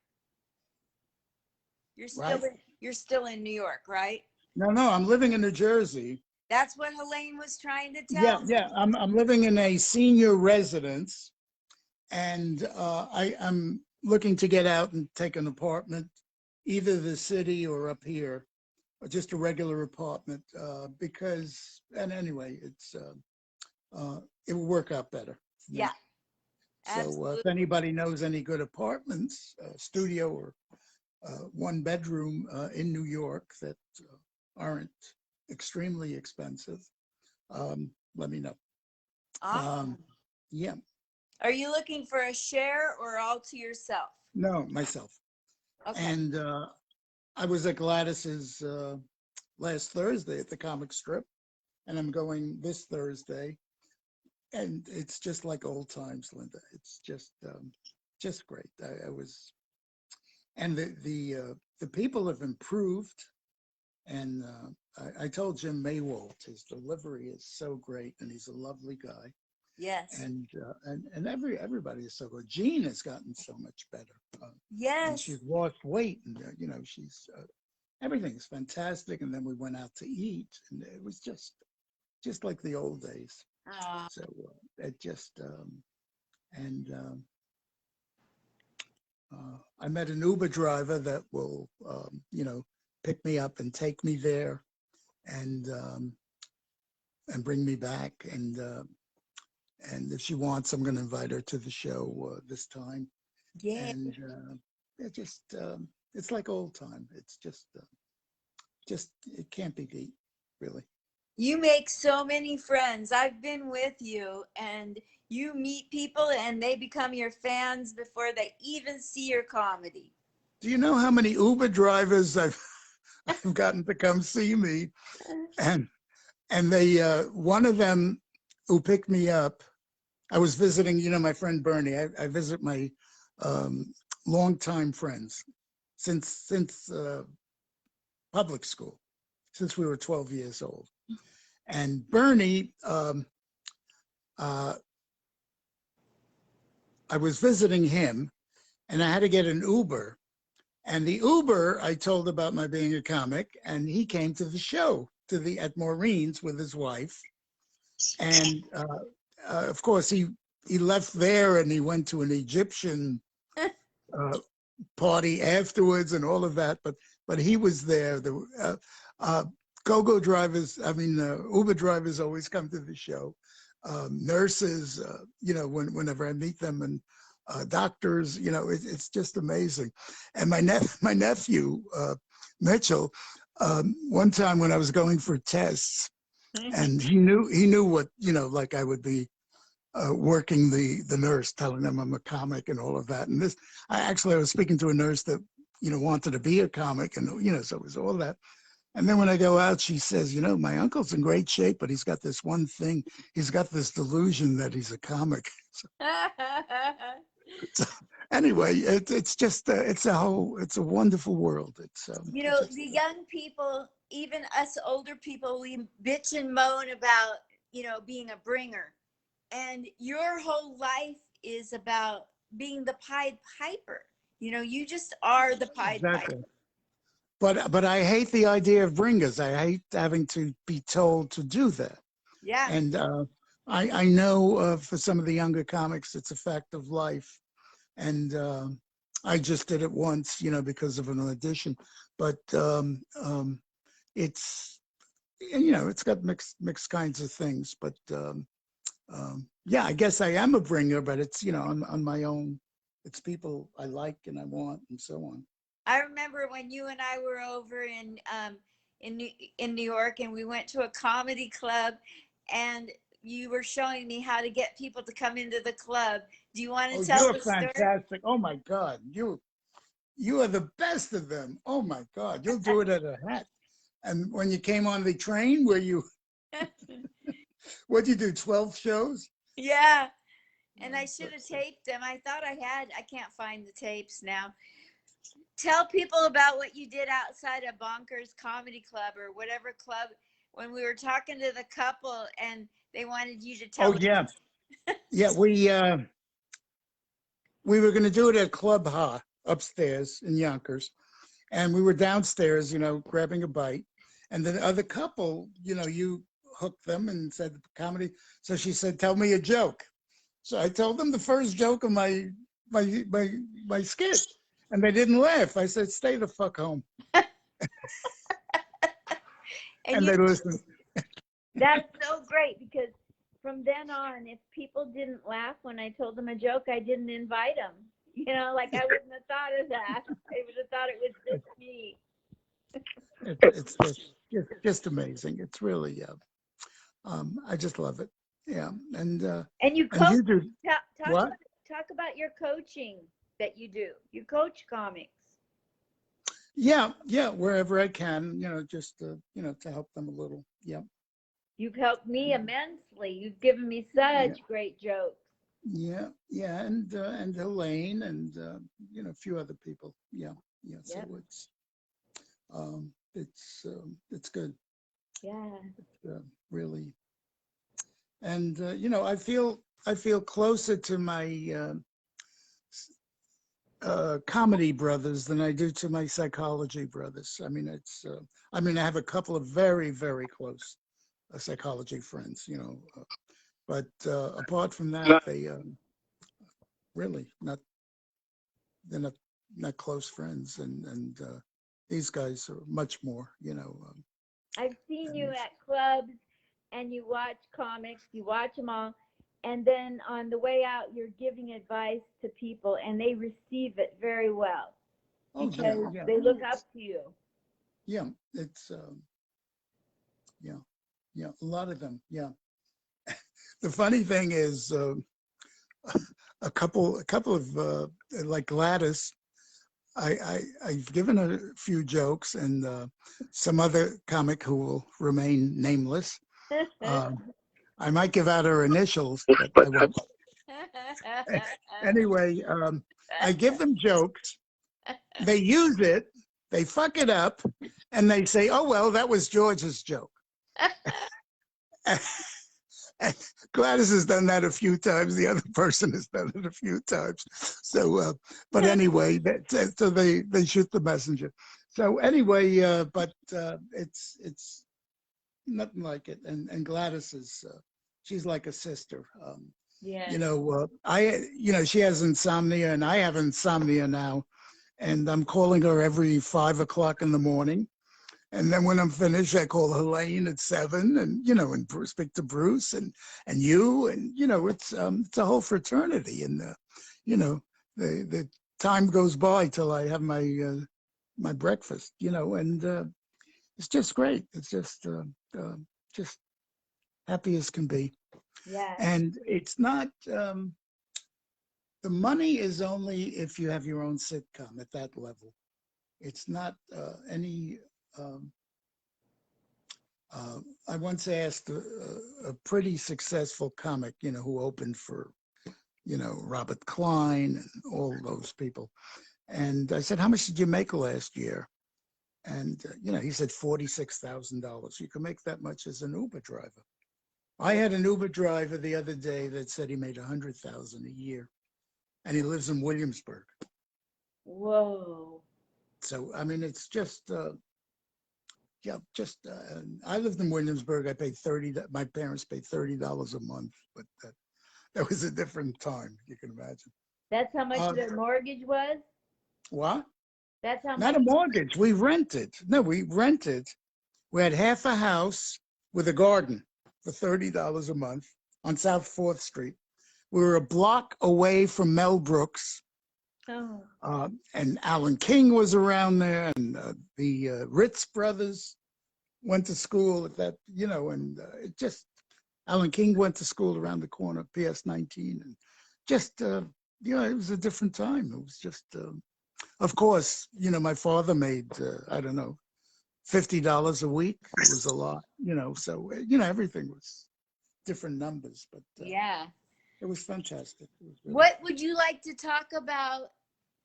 S3: Right.
S4: You're still in New York, right?
S3: No, I'm living in New Jersey.
S4: That's what Helene was trying to
S3: Yeah,
S4: tell me.
S3: yeah. I'm living in a senior residence, and I'm looking to get out and take an apartment, either the city or up here, or just a regular apartment, because, and anyway, it will work out better.
S4: Yeah,
S3: So
S4: absolutely.
S3: if anybody knows any good apartments, studio or one bedroom in New York that aren't extremely expensive, let me know.
S4: Awesome.
S3: Yeah,
S4: Are you looking for a share or all to yourself?
S3: no, myself.
S4: Okay.
S3: And I was at Gladys's last Thursday at the comic strip, and I'm going this Thursday. And it's just like old times, Linda. It's just great. I was, and the people have improved. And I told Jim Maywalt, his delivery is so great, and he's a lovely guy.
S4: Yes.
S3: And everybody is so good. Jean has gotten so much better. And
S4: Yes.
S3: she's lost weight, and she's everything's fantastic. And then we went out to eat, and it was just like the old days. So it just I met an Uber driver that will pick me up and take me there, and bring me back. And if she wants, I'm going to invite her to the show this time.
S4: Yeah.
S3: And it's like old time. It's just it can't be beat, really.
S4: You make so many friends. I've been with you, and you meet people and they become your fans before they even see your comedy.
S3: Do you know how many Uber drivers I've gotten to come see me? And they one of them who picked me up, I was visiting, my friend Bernie. I visit my longtime friends since public school, since we were 12 years old. And Bernie, I was visiting him, and I had to get an Uber. And the Uber, I told about my being a comic, and he came to the show at Maureen's with his wife. And of course, he left there and he went to an Egyptian party afterwards and all of that. But he was there. The go-go drivers, Uber drivers always come to the show. Nurses, whenever I meet them, and doctors, it's just amazing. And my nephew, Mitchell, one time when I was going for tests, and he knew what, like I would be working the nurse, telling them I'm a comic and all of that. And I was speaking to a nurse that, wanted to be a comic, and, so it was all that. And then when I go out, she says, my uncle's in great shape, but he's got this one thing. He's got this delusion that he's a comic. So anyway, it's just, it's a wonderful world. It's,
S4: the young people, even us older people, we bitch and moan about, being a bringer. And your whole life is about being the Pied Piper. You just are the Pied
S3: exactly.
S4: Piper.
S3: But I hate the idea of bringers. I hate having to be told to do that.
S4: Yeah.
S3: And I know for some of the younger comics, it's a fact of life. And I just did it once, because of an audition. But it's, it's got mixed kinds of things. But yeah, I guess I am a bringer, but it's, on my own. It's people I like and I want, and so on.
S4: I remember when you and I were over in New York, and we went to a comedy club, and you were showing me how to get people to come into the club. Do you want to tell the story? You're
S3: fantastic. Oh my God, you are the best of them. Oh my God, you'll do it at a hat. And when you came on the train, what'd you do? 12 shows?
S4: Yeah.
S1: And I should have taped them. I thought I had. I can't find the tapes now. Tell people about what you did outside of Bonkers Comedy Club or whatever club when we were talking to the couple and they wanted you to tell.
S3: Oh yeah, yeah. We were going to do it at Club Ha upstairs in Yonkers, and we were downstairs, grabbing a bite, and the other couple, you hooked them and said comedy. So she said, "Tell me a joke." So I told them the first joke of my skit, and they didn't laugh. I said, "Stay the fuck home," and they listened.
S4: That's so great, because from then on, if people didn't laugh when I told them a joke, I didn't invite them. Like I wouldn't have thought of that. I would have thought it was just me.
S3: It's just amazing. It's really, I just love it. Yeah, and
S4: you coach.
S3: you do what?
S4: Talk about your coaching that you do. You coach comics.
S3: Yeah, wherever I can, just to help them a little. Yeah.
S4: You've helped me immensely. You've given me such great jokes.
S3: Yeah, and Elaine and a few other people. Yeah. So it's good.
S4: Yeah.
S3: It's, really, and I feel closer to my comedy brothers than I do to my psychology brothers. I mean, I have a couple of very, very close psychology friends, but apart from that, they really they're not close friends, and these guys are much more,
S4: I've seen you at clubs and you watch comics, you watch them all, and then on the way out, you're giving advice to people and they receive it very well because they look up to you.
S3: Yeah, it's a lot of them. Yeah. The funny thing is, a couple of like Gladys, I've given a few jokes, and some other comic who will remain nameless. I might give out her initials, but I won't. Anyway, I give them jokes. They use it, they fuck it up, and they say, "Oh well, that was George's joke." And Gladys has done that a few times. The other person has done it a few times. So, but anyway, so they shoot the messenger. So anyway, but it's nothing like it. And Gladys is she's like a sister.
S4: Yeah.
S3: She has insomnia, and I have insomnia now, and I'm calling her every 5 o'clock in the morning. And then when I'm finished, I call Helene at 7, and and speak to Bruce and you, and it's a whole fraternity, and the time goes by till I have my my breakfast, and it's just great. It's just happy as can be.
S4: Yeah.
S3: And it's not the money is only if you have your own sitcom at that level. It's not any. I once asked a pretty successful comic, who opened for, Robert Klein and all those people. And I said, "How much did you make last year?" And, he said, $46,000. You can make that much as an Uber driver. I had an Uber driver the other day that said he made $100,000 a year, and he lives in Williamsburg.
S4: Whoa.
S3: So, I mean, it's just, I lived in Williamsburg. I paid my parents paid $30 a month, but that was a different time, you can imagine.
S4: That's how much their mortgage was?
S3: What?
S4: That's how
S3: Not
S4: much?
S3: a mortgage. We rented. No, we rented. We had half a house with a garden for $30 a month on South 4th Street. We were a block away from Mel Brooks.
S4: Oh.
S3: And Alan King was around there, and the Ritz brothers went to school at that, and it just, Alan King went to school around the corner, PS 19, and just, it was a different time. It was just, of course, my father made, I don't know, $50 a week. It was a lot, so, everything was different numbers, but
S4: Yeah.
S3: It was fantastic. It was really
S4: What
S3: fun.
S4: would you like to talk about?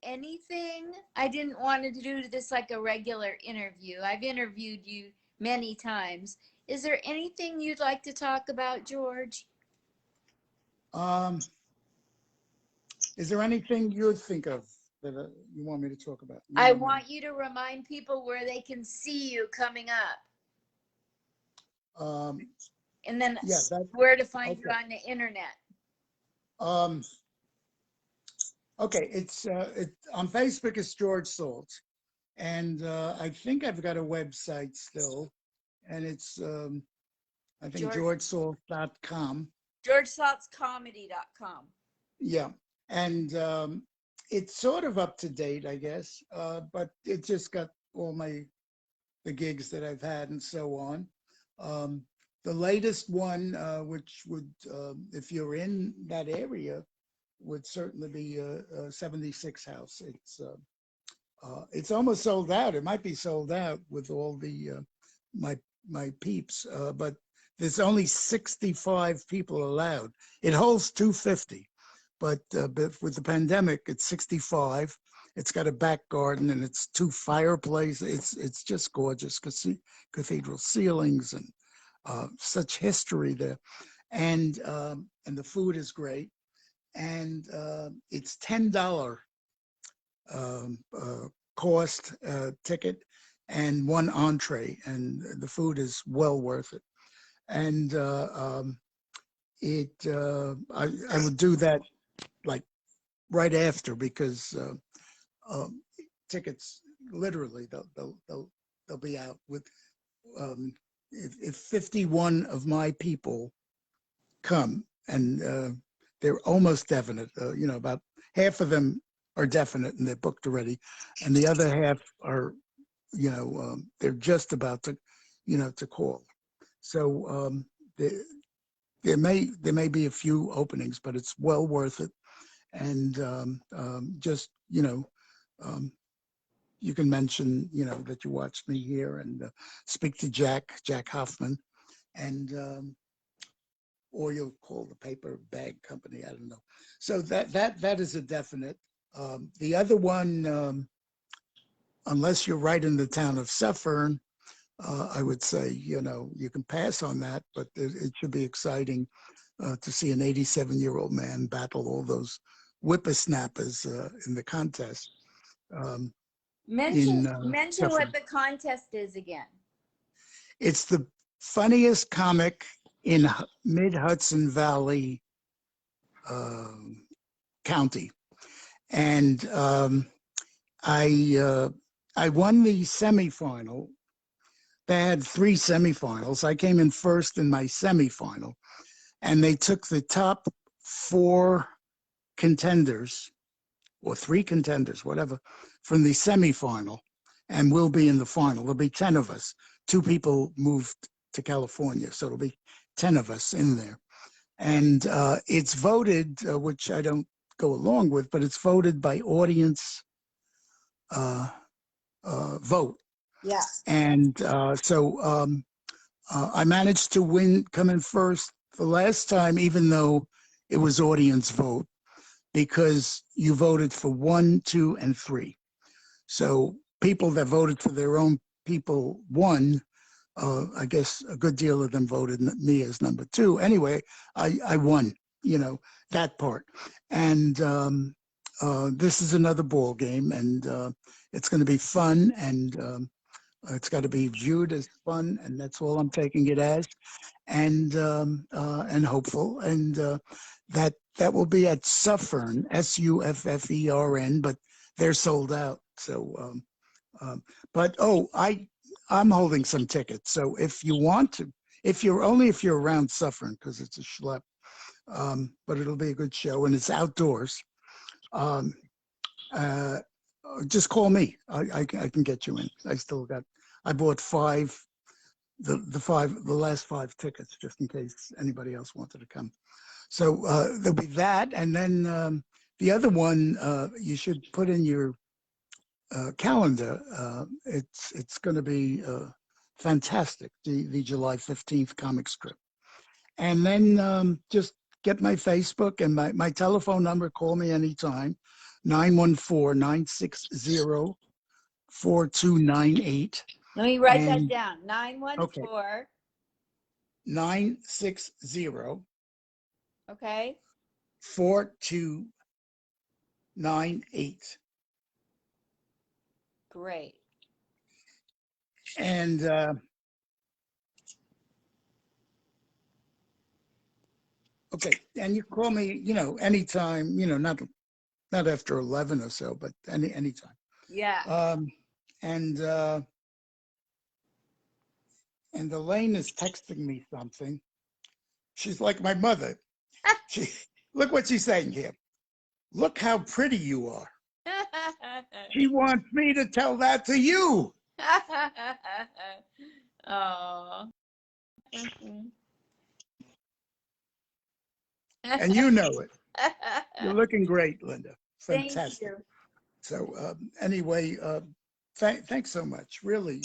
S4: Anything? I didn't want to do this like a regular interview. I've interviewed you many times. Is there anything you'd like to talk about, George?
S3: Um, is there anything you'd think of that you want me to talk about? You
S4: I
S3: want me
S4: want you to remind people where they can see you coming up,
S3: to,
S4: and then
S3: yeah, that,
S4: where to find you
S3: okay.
S4: on the internet.
S3: Um, okay, on Facebook, it's George Saltz. And I think I've got a website still, and it's, I think,
S4: George,
S3: georgesaltz.com.
S4: GeorgeSaltzComedy.com.
S3: Yeah, and it's sort of up to date, I guess, but it just got all the gigs that I've had and so on. The latest one, which would, if you're in that area, would certainly be 76 House. It's almost sold out. It might be sold out with all the my peeps, but there's only 65 people allowed. It holds 250, but with the pandemic, it's 65. It's got a back garden and it's 2 fireplaces. It's just gorgeous. Cathedral ceilings and such history there, and the food is great. And it's $10 cost ticket and 1 entree, and the food is well worth it. And I would do that like right after, because tickets literally they'll be out with if 51 of my people come, and they're almost definite, about half of them are definite and they're booked already, and the other half are, they're just about to, to call. So there may be a few openings, but it's well worth it. And just, you can mention, that you watched me here, and speak to Jack Hoffman, and or you'll call the paper bag company. I don't know. So that is a definite. The other one, unless you're right in the town of Suffern, I would say, you can pass on that, but it should be exciting to see an 87-year-old man battle all those whippersnappers in the contest.
S4: Mention
S3: In
S4: what
S3: Suffern.
S4: the contest is again.
S3: It's the funniest comic in mid-Hudson Valley County. And I won the semifinal. They had 3 semifinals. I came in first in my semifinal, and they took the top 4 contenders, or 3 contenders, whatever, from the semifinal, and we'll be in the final. There'll be 10 of us. 2 people moved to California, so it'll be 10 of us in there. And it's voted, which I don't go along with, but it's voted by audience vote.
S4: Yeah.
S3: And so I managed to come in first the last time, even though it was audience vote, because you voted for 1, 2, and 3. So people that voted for their own people won. I guess a good deal of them voted me as number 2. Anyway, I won, that part. And this is another ball game, and it's going to be fun, and it's got to be viewed as fun, and that's all I'm taking it as, and hopeful, and that will be at Suffern, Suffern, but they're sold out. So, but I'm holding some tickets. So if you want to, if you're around Suffern, because it's a schlep, but it'll be a good show, and it's outdoors. Just call me. I can get you in. I bought 5, the last 5 tickets, just in case anybody else wanted to come. So there'll be that, and then the other one you should put in your calendar. It's going to be fantastic. The July 15th comic strip, and then just get my Facebook and my telephone number. Call me anytime. 914-960-4298.
S4: Let me write that
S3: And
S4: down.
S3: okay,
S4: 914.
S3: 960
S4: Okay.
S3: 4298.
S4: Great.
S3: And okay, and you call me, anytime, not after 11 or so, but anytime.
S4: Yeah.
S3: And Elaine is texting me something. She's like my mother. Look what she's saying here. Look how pretty you are. She wants me to tell that to you.
S4: Oh.
S3: And you know it. You're looking great, Linda.
S4: Thank
S3: Fantastic.
S4: you.
S3: So anyway, thanks so much. Really,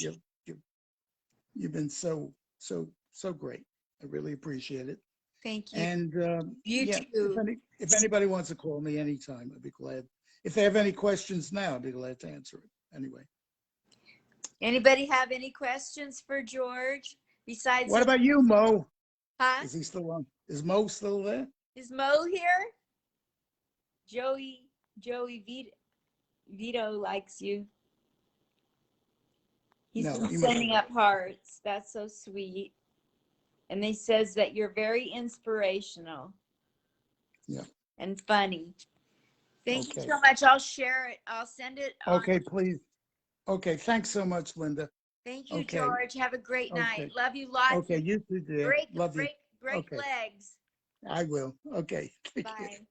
S3: you've been so great. I really appreciate it.
S4: Thank you.
S3: And
S4: You
S3: yeah,
S4: too.
S3: if anybody wants to call me anytime, I'd be glad. If they have any questions now, I'd be glad to answer it. Anyway.
S4: Anybody have any questions for George besides?
S3: What about you, Mo?
S4: Huh?
S3: Is he still on? Is Mo still there?
S4: Is Mo here? Joey Vito likes you. He's
S3: No,
S4: been
S3: he must
S4: sending
S3: have.
S4: up hearts. That's so sweet. And he says that you're very inspirational.
S3: Yeah.
S4: And funny. Thank you
S3: Okay.
S4: so much. I'll share it. I'll send it on.
S3: Okay, please. Okay, thanks so much, Linda.
S4: Thank you,
S3: Okay.
S4: George. Have a great night.
S3: Okay.
S4: Love you lots.
S3: Okay, you too, dear.
S4: Break
S3: Love you.
S4: break
S3: Okay.
S4: legs.
S3: I will. Okay. Take care.
S4: Bye.